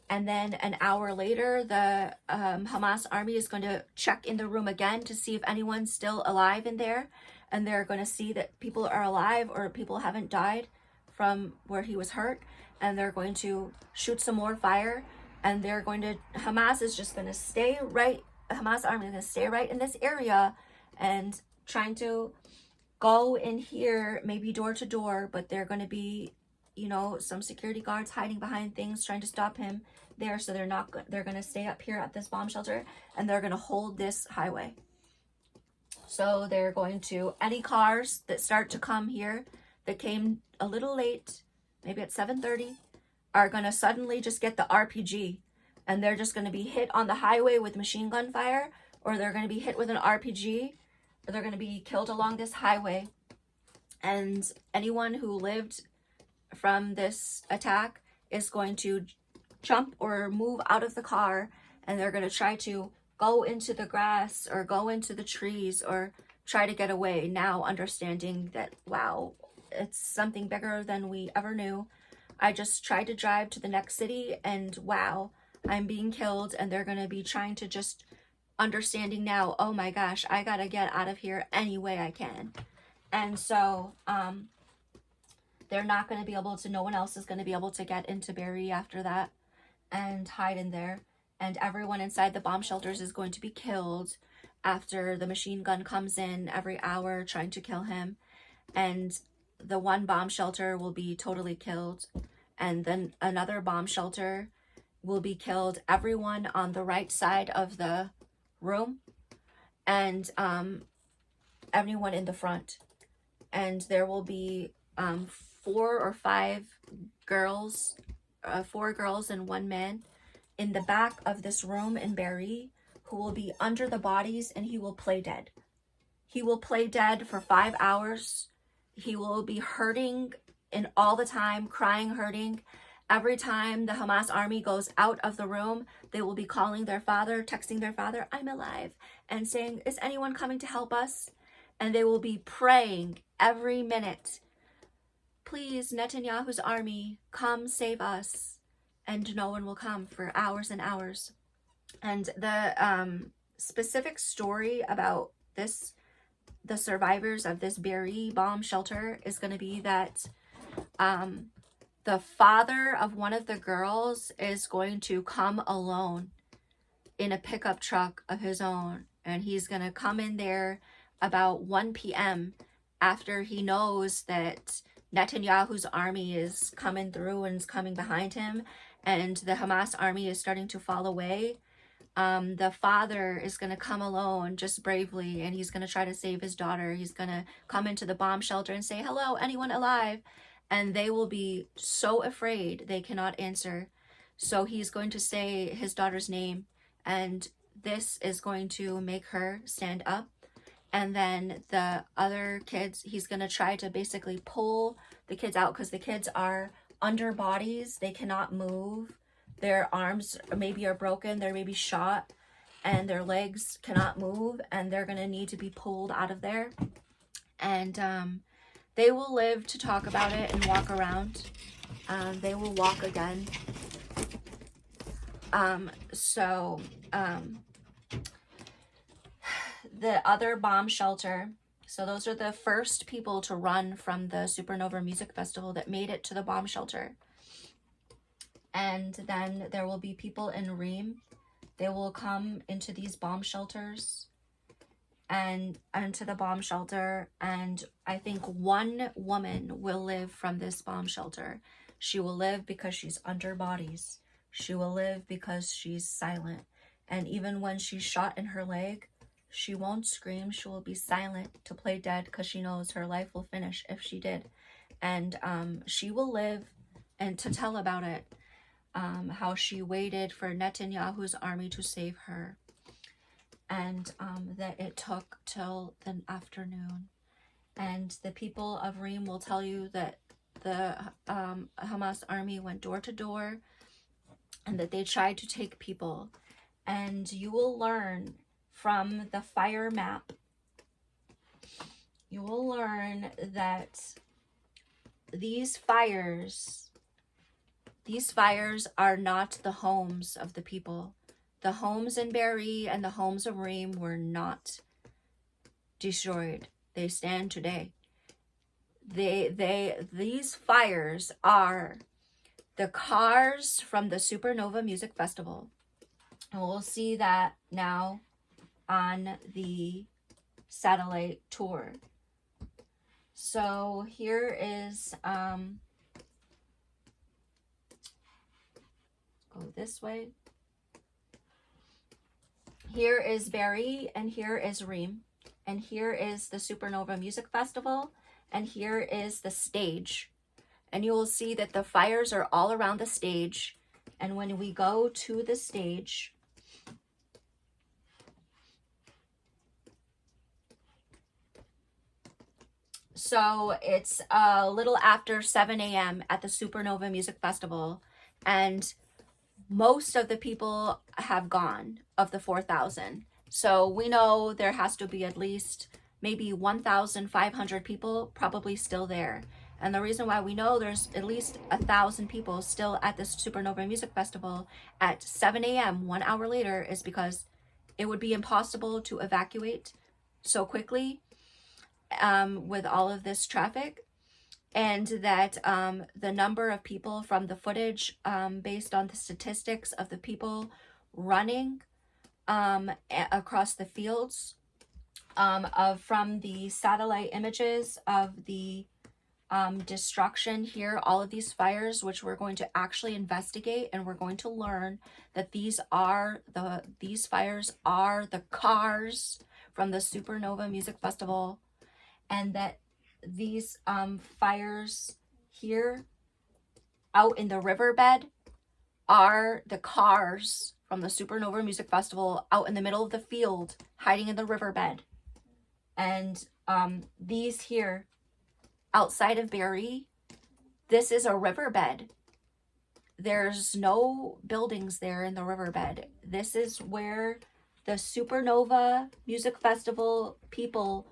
And then an hour later, the Hamas army is going to check in the room again to see if anyone's still alive in there. And they're going to see that people are alive or people haven't died from where he was hurt. And they're going to shoot some more fire. And they're going to, Hamas is just going to stay right, Hamas army is going to stay right in this area and trying to go in here, maybe door to door, but they're going to be, you know, some security guards hiding behind things trying to stop him there. So they're going to stay up here at this bomb shelter and they're going to hold this highway. So they're going to, any cars that start to come here that came a little late, maybe at 7:30, are going to suddenly just get the RPG and they're just going to be hit on the highway with machine gun fire, or they're going to be hit with an RPG, or they're going to be killed along this highway. And anyone who lived from this attack is going to jump or move out of the car, and they're going to try to go into the grass or go into the trees or try to get away, now understanding that, wow, it's something bigger than we ever knew. I just tried to drive to the next city and wow, I'm being killed, and they're going to be trying to just understanding now, oh my gosh, I gotta get out of here any way I can. And so they're not going to be able to, no one else is going to be able to get into Beirut after that and hide in there. And everyone inside the bomb shelters is going to be killed after the machine gun comes in every hour trying to kill him. And the one bomb shelter will be totally killed. And then another bomb shelter will be killed. Everyone on the right side of the room and everyone in the front. And there will be 4 or 5 girls, 4 girls and 1 man in the back of this room in Beirut who will be under the bodies, and he will play dead. He will play dead for 5 hours. He will be hurting and all the time, crying, hurting. Every time the Hamas army goes out of the room, they will be calling their father, texting their father, I'm alive, and saying, is anyone coming to help us? And they will be praying every minute, please, Netanyahu's army, come save us. And no one will come for hours and hours. And the specific story about this, the survivors of this Beirut bomb shelter, is going to be that the father of one of the girls is going to come alone in a pickup truck of his own. And he's going to come in there about 1 p.m. after he knows that Netanyahu's army is coming through and is coming behind him, and the Hamas army is starting to fall away. The father is going to come alone just bravely, and he's going to try to save his daughter. He's going to come into the bomb shelter and say, hello, anyone alive? And they will be so afraid they cannot answer. So he's going to say his daughter's name, and this is going to make her stand up. And then the other kids, he's going to try to basically pull the kids out because the kids are under bodies. They cannot move. Their arms maybe are broken. They're maybe shot. And their legs cannot move. And they're going to need to be pulled out of there. And they will live to talk about it and walk around. They will walk again. The other bomb shelter, so those are the first people to run from the Supernova Music Festival that made it to the bomb shelter. And then there will be people in Reem. They will come into these bomb shelters and into the bomb shelter, and I think 1 woman will live from this bomb shelter. She will live because she's under bodies. She will live because she's silent. And even when she's shot in her leg, she won't scream. She will be silent to play dead because she knows her life will finish if she did. And she will live and to tell about it, how she waited for Netanyahu's army to save her. And that it took till the afternoon. And the people of Reem will tell you that the Hamas army went door to door and that they tried to take people. And you will learn from the fire map, you will learn that these fires these fires are not the homes of the people. The homes in Be'eri and the homes of Reem were not destroyed. They stand today. These fires are the cars from the Supernova Music Festival. And we'll see that now on the satellite tour. So here is, go this way. Here is Be'eri and here is Reem. And here is the Supernova Music Festival. And here is the stage. And you will see that the fires are all around the stage. And when we go to the stage, so it's a little after 7 a.m. at the Supernova Music Festival. And most of the people have gone of the 4,000. So we know there has to be at least maybe 1,500 people probably still there. And the reason why we know there's at least 1,000 people still at this Supernova Music Festival at 7 a.m., 1 hour later, is because it would be impossible to evacuate so quickly with all of this traffic. And that the number of people from the footage, based on the statistics of the people running across the fields, from the satellite images of the destruction here, all of these fires, which we're going to actually investigate, and we're going to learn that these fires are the cars from the Supernova Music Festival, and that these fires here out in the riverbed are the cars from the Supernova Music Festival out in the middle of the field, hiding in the riverbed. And these here outside of Be'eri, this is a riverbed. There's no buildings there in the riverbed. This is where the Supernova Music Festival people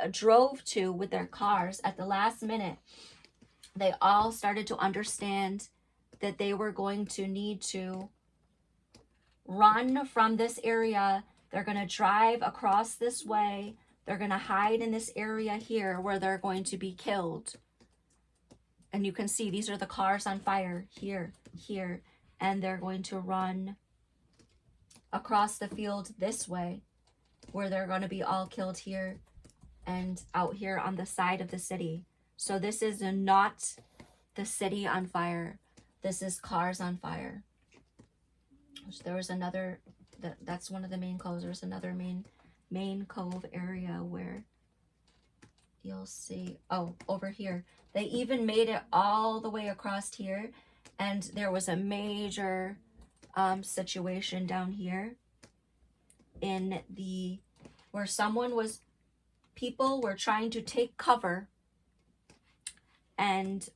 drove to with their cars at the last minute. They all started to understand that they were going to need to run from this area. They're going to drive across this way. They're going to hide in this area here where they're going to be killed. And you can see these are the cars on fire here, here. And they're going to run across the field this way where they're going to be all killed here and out here on the side of the city. So this is not the city on fire. This is cars on fire. There was another, that's one of the main coves. There's another main cove area where you'll see, oh, over here. They even made it all the way across here. And there was a major situation down here in the, where people were trying to take cover, and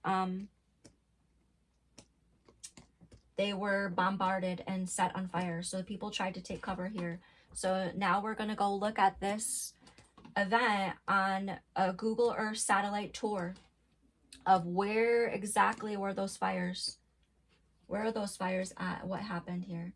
they were bombarded and set on fire. So people tried to take cover here. So now we're going to go look at this event on a Google Earth satellite tour of where exactly were those fires. Where are those fires at? What happened here?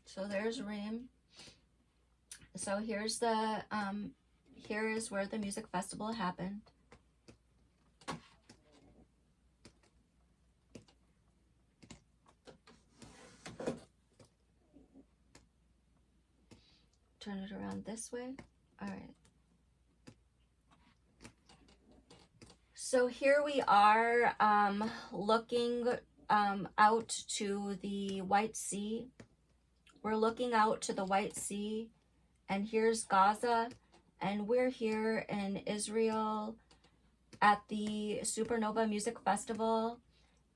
So there's Reem. So here's the, here is where the music festival happened. Turn it around this way. All right. So here we are looking out to the White Sea. We're looking out to the White Sea, and here's Gaza, and we're here in Israel at the Supernova Music Festival,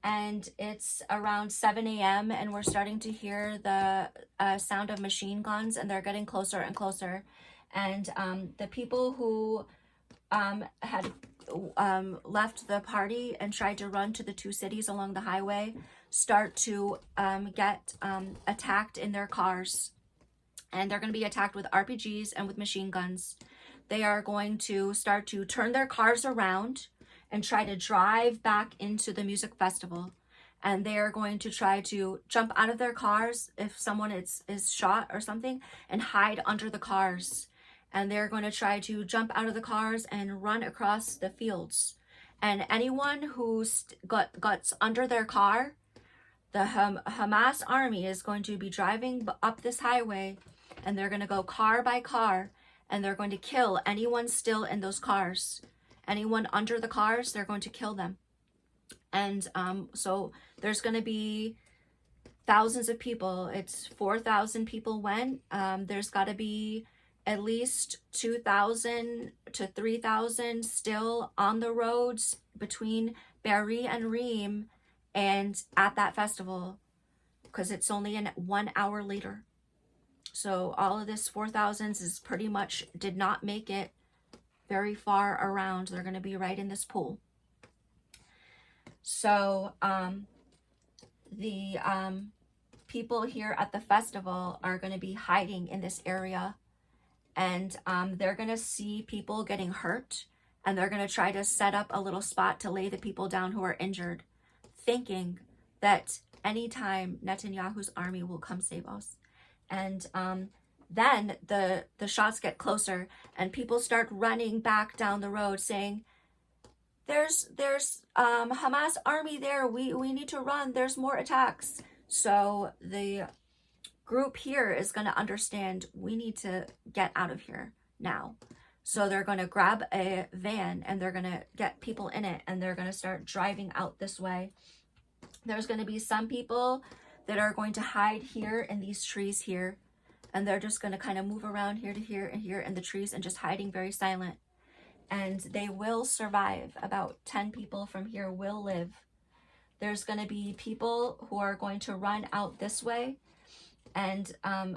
and it's around 7 a.m. and we're starting to hear the sound of machine guns, and they're getting closer and closer. And the people who had left the party and tried to run to the two cities along the highway start to get attacked in their cars. And they're going to be attacked with RPGs and with machine guns. They are going to start to turn their cars around and try to drive back into the music festival. And they are going to try to jump out of their cars if someone is shot or something, and hide under the cars. And they're going to try to jump out of the cars and run across the fields. And anyone who's got under their car, the Hamas army is going to be driving up this highway, and they're going to go car by car, and they're going to kill anyone still in those cars. Anyone under the cars, they're going to kill them. And so there's going to be thousands of people. It's 4,000 people went. There's got to be at least 2,000 to 3,000 still on the roads between Be'eri and Reem and at that festival, because it's only 1 hour later. So all of this 4,000s is pretty much did not make it very far around. They're going to be right in this pool. So the people here at the festival are going to be hiding in this area, and they're going to see people getting hurt, and they're going to try to set up a little spot to lay the people down who are injured, thinking that anytime Netanyahu's army will come save us. And then the shots get closer, and people start running back down the road saying, there's Hamas army there, we need to run, there's more attacks. So the group here is going to understand we need to get out of here now. So they're going to grab a van, and they're going to get people in it, and they're going to start driving out this way. There's going to be some people that are going to hide here in these trees here, and they're just going to kind of move around here to here and here in the trees and just hiding very silent. And they will survive. About 10 people from here will live. There's going to be people who are going to run out this way, and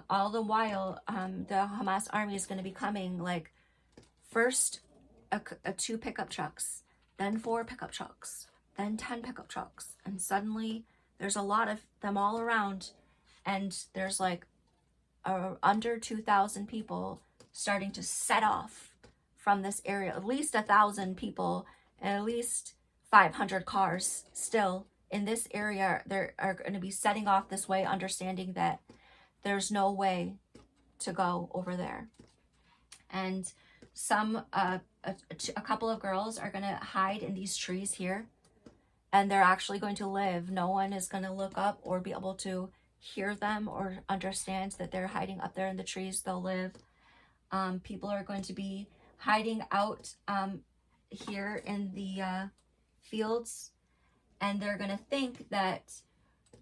all the while the Hamas army is going to be coming, like first a 2 pickup trucks, then 4 pickup trucks, then 10 pickup trucks, and suddenly there's a lot of them all around, and there's like under 2,000 people starting to set off from this area. At least 1,000 people and at least 500 cars still in this area. They are going to be setting off this way, understanding that there's no way to go over there. And some a couple of girls are going to hide in these trees here, and they're actually going to live. No one is going to look up or be able to hear them or understand that they're hiding up there in the trees. They'll live. People are going to be hiding out here in the fields, and they're going to think that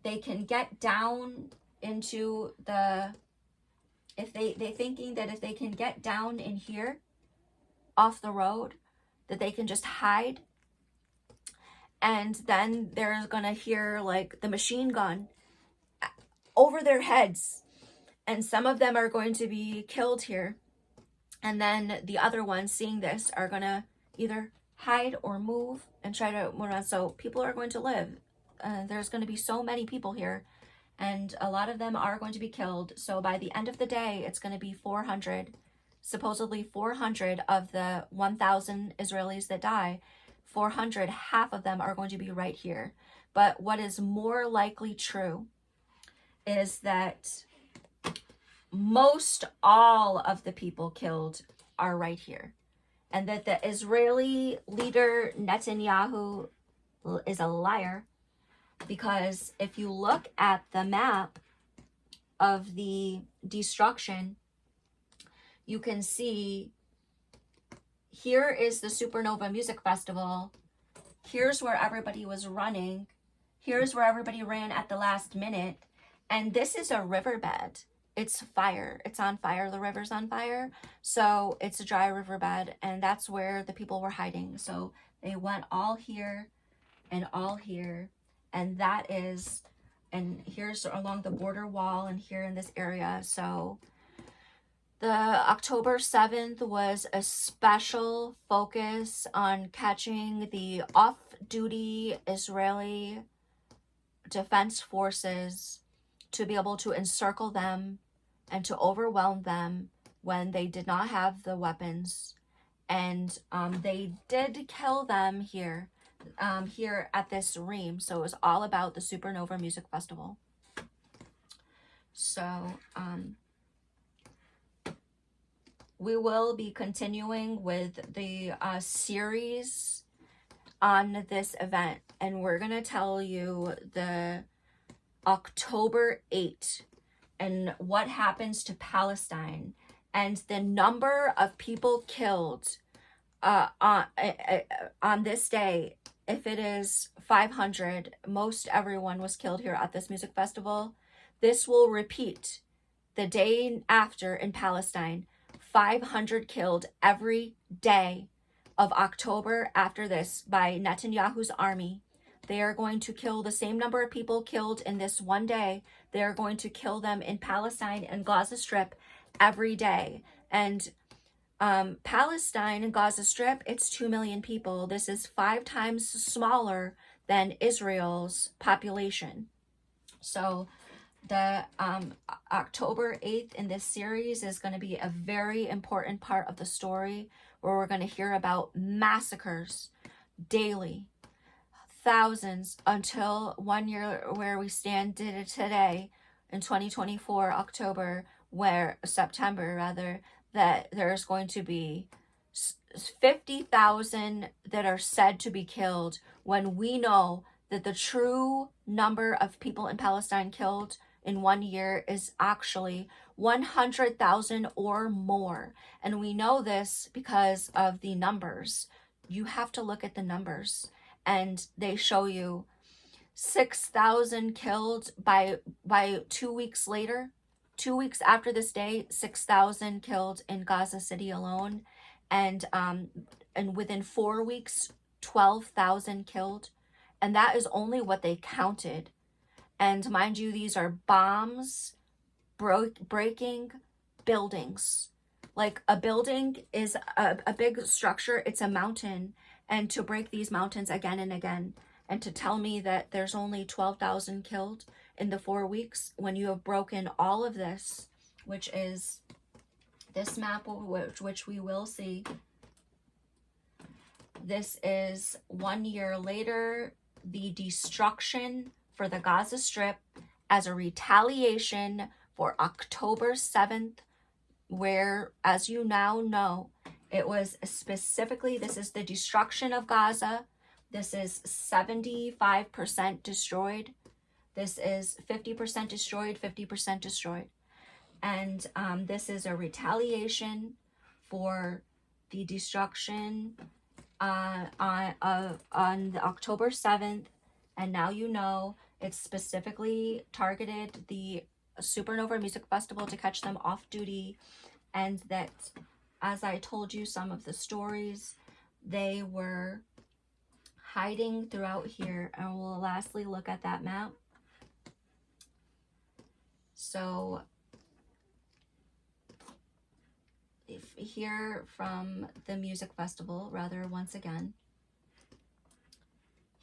they can get down into the, they're thinking that if they can get down in here off the road, that they can just hide, and then they're going to hear like the machine gun over their heads, and some of them are going to be killed here. And then the other ones, seeing this, are going to either hide or move and try to move around. So people are going to live. There's going to be so many people here, and a lot of them are going to be killed. So by the end of the day, it's going to be 400, supposedly 400 of the 1,000 Israelis that die. 400, half of them are going to be right here. But what is more likely true is that most all of the people killed are right here, and that the Israeli leader Netanyahu is a liar, because if you look at the map of the destruction, you can see here is the Supernova Music Festival. Here's where everybody was running. Here's where everybody ran at the last minute. And this is a riverbed. It's fire. It's on fire. The river's on fire. So it's a dry riverbed, and that's where the people were hiding. So they went all here and all here, and that is, and here's along the border wall and here in this area. So The October 7th was a special focus on catching the off-duty Israeli defense forces, to be able to encircle them and to overwhelm them when they did not have the weapons. And they did kill them here at this Ream. So it was all about the Supernova Music Festival. So we will be continuing with the series on this event, and we're going to tell you the October 8th and what happens to Palestine and the number of people killed on this day. If it is 500, most everyone was killed here at this music festival. This will repeat the day after in Palestine. 500 killed every day of October after this by Netanyahu's army. They are going to kill the same number of people killed in this one day. They are going to kill them in Palestine and Gaza Strip every day. And Palestine and Gaza Strip, it's 2 million people. This is 5 times smaller than Israel's population. So the October 8th in this series is going to be a very important part of the story, where we're going to hear about massacres daily, thousands, until 1 year where we stand today in 2024 September rather, that there's going to be 50,000 that are said to be killed, when we know that the true number of people in Palestine killed in 1 year is actually 100,000 or more. And we know this because of the numbers. You have to look at the numbers, and they show you 6,000 killed by 2 weeks later. 2 weeks after this day, 6,000 killed in Gaza City alone, and within 4 weeks, 12,000 killed, and that is only what they counted. And mind you, these are bombs breaking buildings. Like, a building is a big structure, it's a mountain, and to break these mountains again and again, and to tell me that there's only 12,000 killed in the 4 weeks, when you have broken all of this, which is this map, which we will see. This is 1 year later, the destruction for the Gaza Strip as a retaliation for October 7th, where, as you now know, it was specifically, this is the destruction of Gaza. This is 75% destroyed. This is 50% destroyed, 50% destroyed. And this is a retaliation for the destruction on the October 7th. And now you know it's specifically targeted the Supernova Music Festival to catch them off duty. And that, as I told you, some of the stories, they were hiding throughout here. And we'll lastly look at that map. So here from the music festival, rather, once again,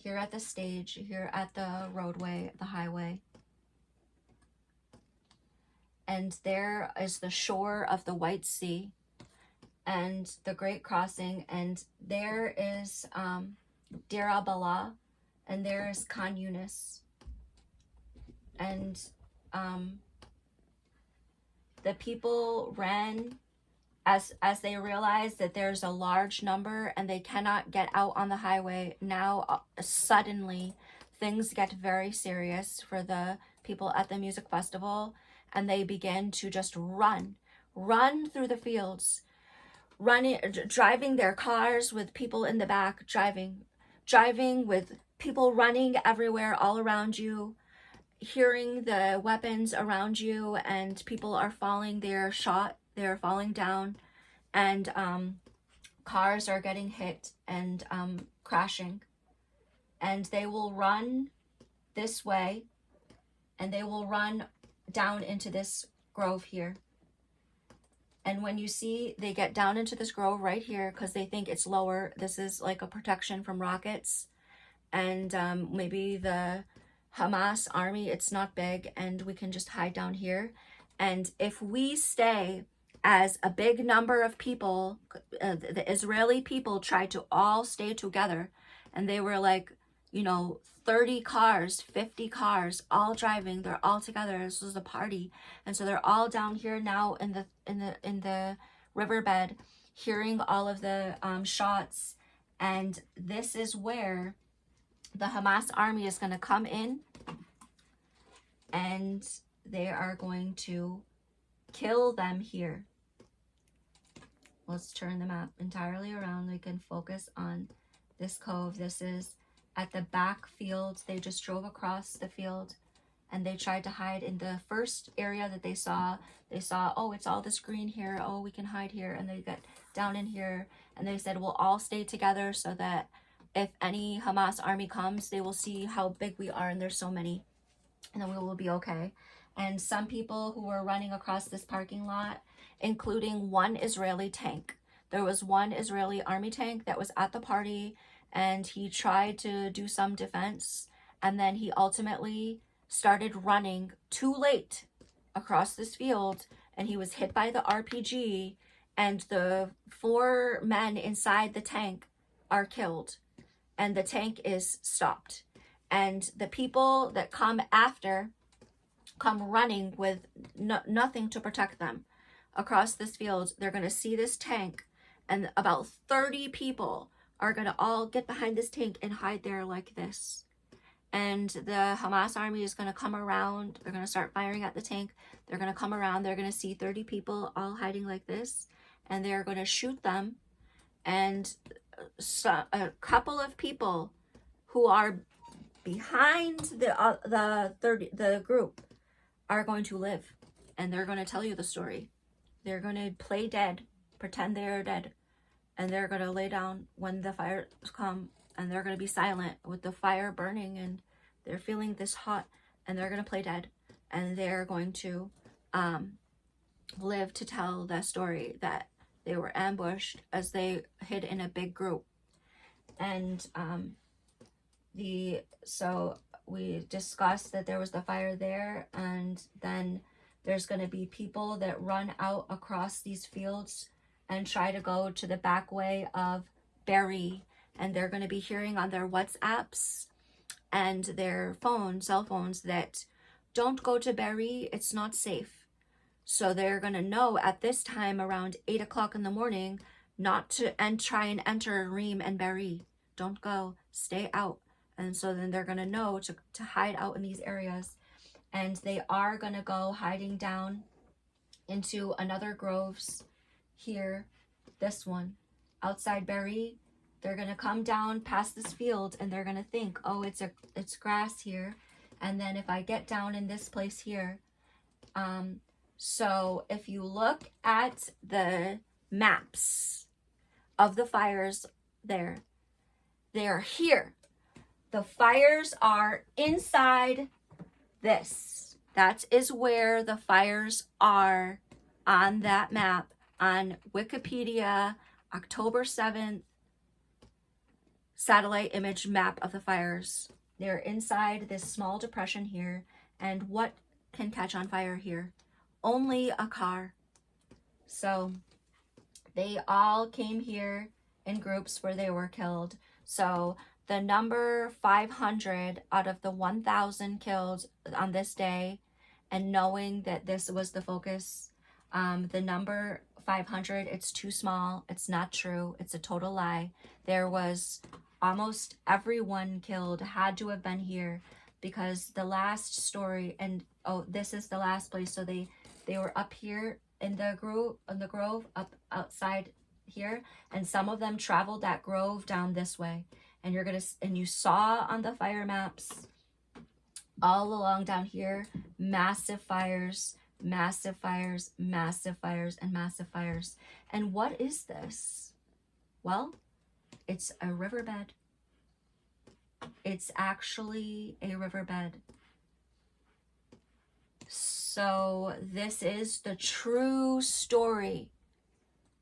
here at the stage, here at the roadway, the highway, and there is the shore of the White Sea and the Great Crossing, and there is Deir al-Balah, and there is Khan Yunis, and the people ran as they realized that there's a large number and they cannot get out on the highway. Now suddenly things get very serious for the people at the music festival, and they begin to just run through the fields, driving their cars with people in the back, driving with people running everywhere all around you, hearing the weapons around you, and people are falling, they're shot, they're falling down, and cars are getting hit and crashing. And they will run this way, and they will run down into this grove here. And when you see they get down into this grove right here because they think it's lower, this is like a protection from rockets. And maybe the Hamas army, it's not big, and we can just hide down here. And if we stay as a big number of people, the Israeli people tried to all stay together, and they were like, you know, 30 cars, 50 cars, all driving. They're all together. This was a party, and so they're all down here now in the riverbed, hearing all of the shots, and this is where the Hamas army is going to come in, and they are going to kill them here. Let's turn the map entirely around. We can focus on this cove. This is at the back field. They just drove across the field, and they tried to hide in the first area that they saw. They saw, oh, it's all this green here. Oh, we can hide here. And they got down in here, and they said, we'll all stay together so that if any Hamas army comes, they will see how big we are, and there's so many, and then we will be okay. And some people who were running across this parking lot, including one Israeli tank. There was one Israeli army tank that was at the party, and he tried to do some defense, and then he ultimately started running too late across this field, and he was hit by the RPG, and the 4 men inside the tank are killed, and the tank is stopped. And the people that come after come running with nothing to protect them across this field. They're going to see this tank, and about 30 people are going to all get behind this tank and hide there like this. And the Hamas army is going to come around. They're going to start firing at the tank. They're going to come around. They're going to see 30 people all hiding like this, and they're going to shoot them. And so, a couple of people who are behind the group are going to live, and they're going to tell you the story. They're going to play dead, pretend they're dead, and they're going to lay down when the fires come, and they're going to be silent with the fire burning, and they're feeling this hot, and they're going to play dead, and they're going to live to tell the story that they were ambushed as they hid in a big group. And so we discussed that there was the fire there, and then there's going to be people that run out across these fields and try to go to the back way of Berry, and they're going to be hearing on their WhatsApps and their cell phones that don't go to Berry, it's not safe. So they're going to know at this time around 8 o'clock in the morning not to try and enter Reem and Berry. Don't go, stay out. And so then they're going to know to hide out in these areas. And they are going to go hiding down into another groves here, this one, outside Berry. They're going to come down past this field, and they're going to think, oh, it's grass here. And then if I get down in this place here, so if you look at the maps of the fires there, they're here. The fires are inside this. That is where the fires are on that map on Wikipedia, October 7th, satellite image map of the fires. They're inside this small depression here. And what can catch on fire here? Only a car. So they all came here in groups where they were killed. So the number 500 out of the 1,000 killed on this day, and knowing that this was the focus, the number 500, it's too small. It's not true. It's a total lie. There was almost everyone killed had to have been here, because the last story, and oh, this is the last place. So they were up here in the grove up outside here, and some of them traveled that grove down this way. And you saw on the fire maps all along down here, massive fires, massive fires, massive fires, and massive fires. And what is this? Well, it's a riverbed. It's actually a riverbed. So this is the true story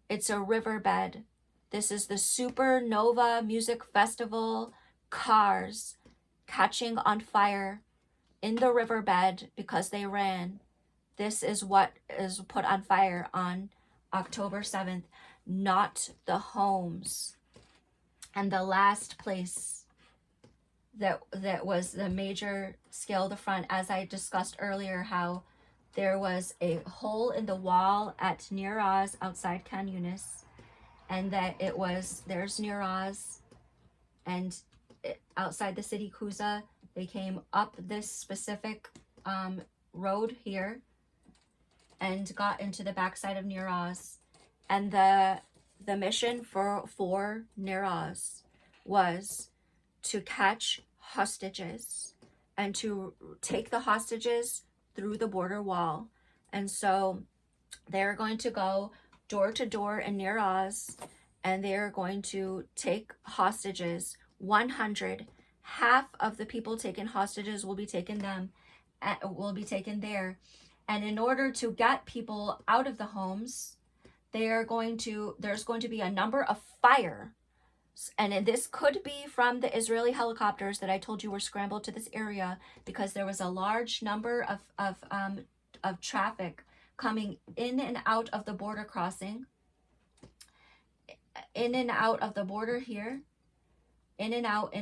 It's a riverbed. This is the Supernova Music Festival. Cars catching on fire in the riverbed because they ran. This is what is put on fire on October 7th, not the homes. And the last place that was the major scale the front, as I discussed earlier, how there was a hole in the wall at Nir Oz outside Khan Yunis, and that it was, there's Nir Oz, and outside the city Kuza, they came up this specific road here and got into the backside of Nir Oz. And the mission for Nir Oz was to catch hostages and to take the hostages through the border wall. And so they're going to go door to door in Nir Oz, and they're going to take hostages. 100, half of the people taken hostages will be taken there. And in order to get people out of the homes, there's going to be a number of fire. And this could be from the Israeli helicopters that I told you were scrambled to this area, because there was a large number of traffic coming in and out of the border crossing, in and out of the border here, in and out,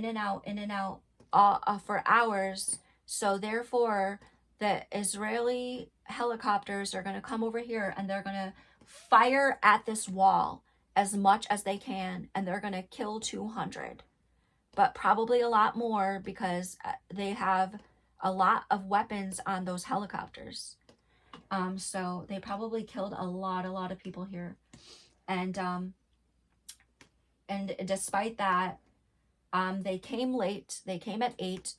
for hours. So therefore, the Israeli helicopters are going to come over here and they're going to fire at this wall as much as they can, and they're going to kill 200, but probably a lot more, because they have a lot of weapons on those helicopters. So they probably killed a lot of people here. And despite that, they came late. They came at 8.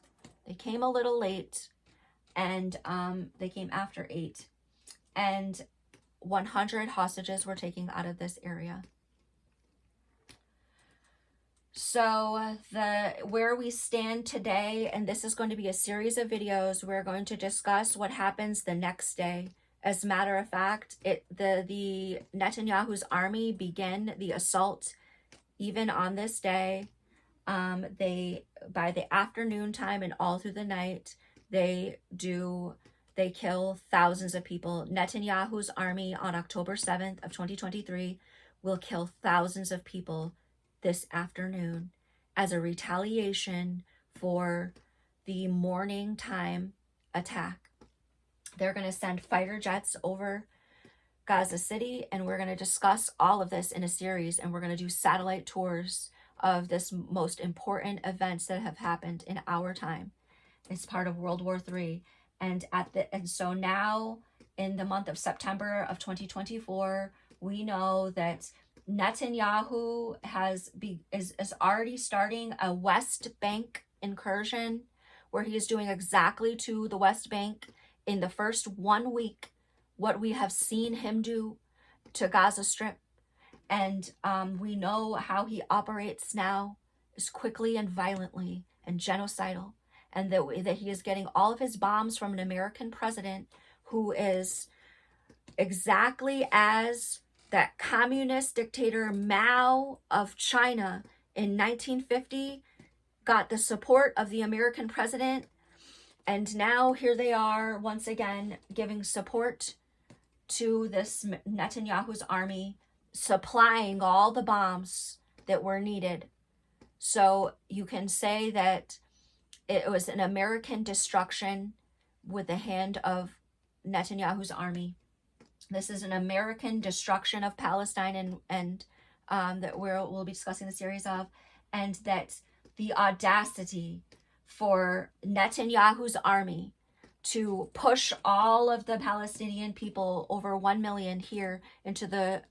They came a little late, and they came after 8. And 100 hostages were taken out of this area. So where we stand today, and this is going to be a series of videos, we're going to discuss what happens the next day. As a matter of fact, the Netanyahu's army began the assault even on this day. By the afternoon time and all through the night, they kill thousands of people. Netanyahu's army on October 7th of 2023 will kill thousands of people this afternoon as a retaliation for the morning time attack. They're going to send fighter jets over Gaza City, and we're going to discuss all of this in a series, and we're going to do satellite tours of this most important events that have happened in our time. It's part of World War III. And so now in the month of September of 2024, we know that Netanyahu is already starting a West Bank incursion, where he is doing exactly to the West Bank in the first 1 week what we have seen him do to Gaza Strip. And we know how he operates now, is quickly and violently and genocidal, and that he is getting all of his bombs from an American president who is exactly as that communist dictator Mao of China in 1950 got the support of the American president. And now here they are once again giving support to this Netanyahu's army, supplying all the bombs that were needed. So you can say that it was an American destruction with the hand of Netanyahu's army. This is an American destruction of Palestine, and that we'll be discussing the series of, and that the audacity for Netanyahu's army to push all of the Palestinian people, over 1 million, here into the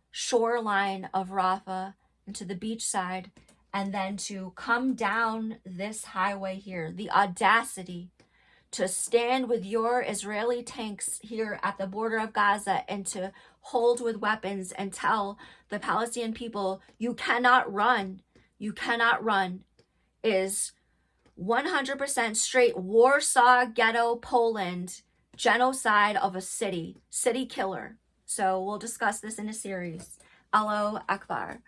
shoreline of Rafah, into the beach side, and then to come down this highway here, the audacity to stand with your Israeli tanks here at the border of Gaza and to hold with weapons and tell the Palestinian people, you cannot run, is 100% straight Warsaw Ghetto, Poland genocide of a city killer. So we'll discuss this in a series. Allahu Akbar.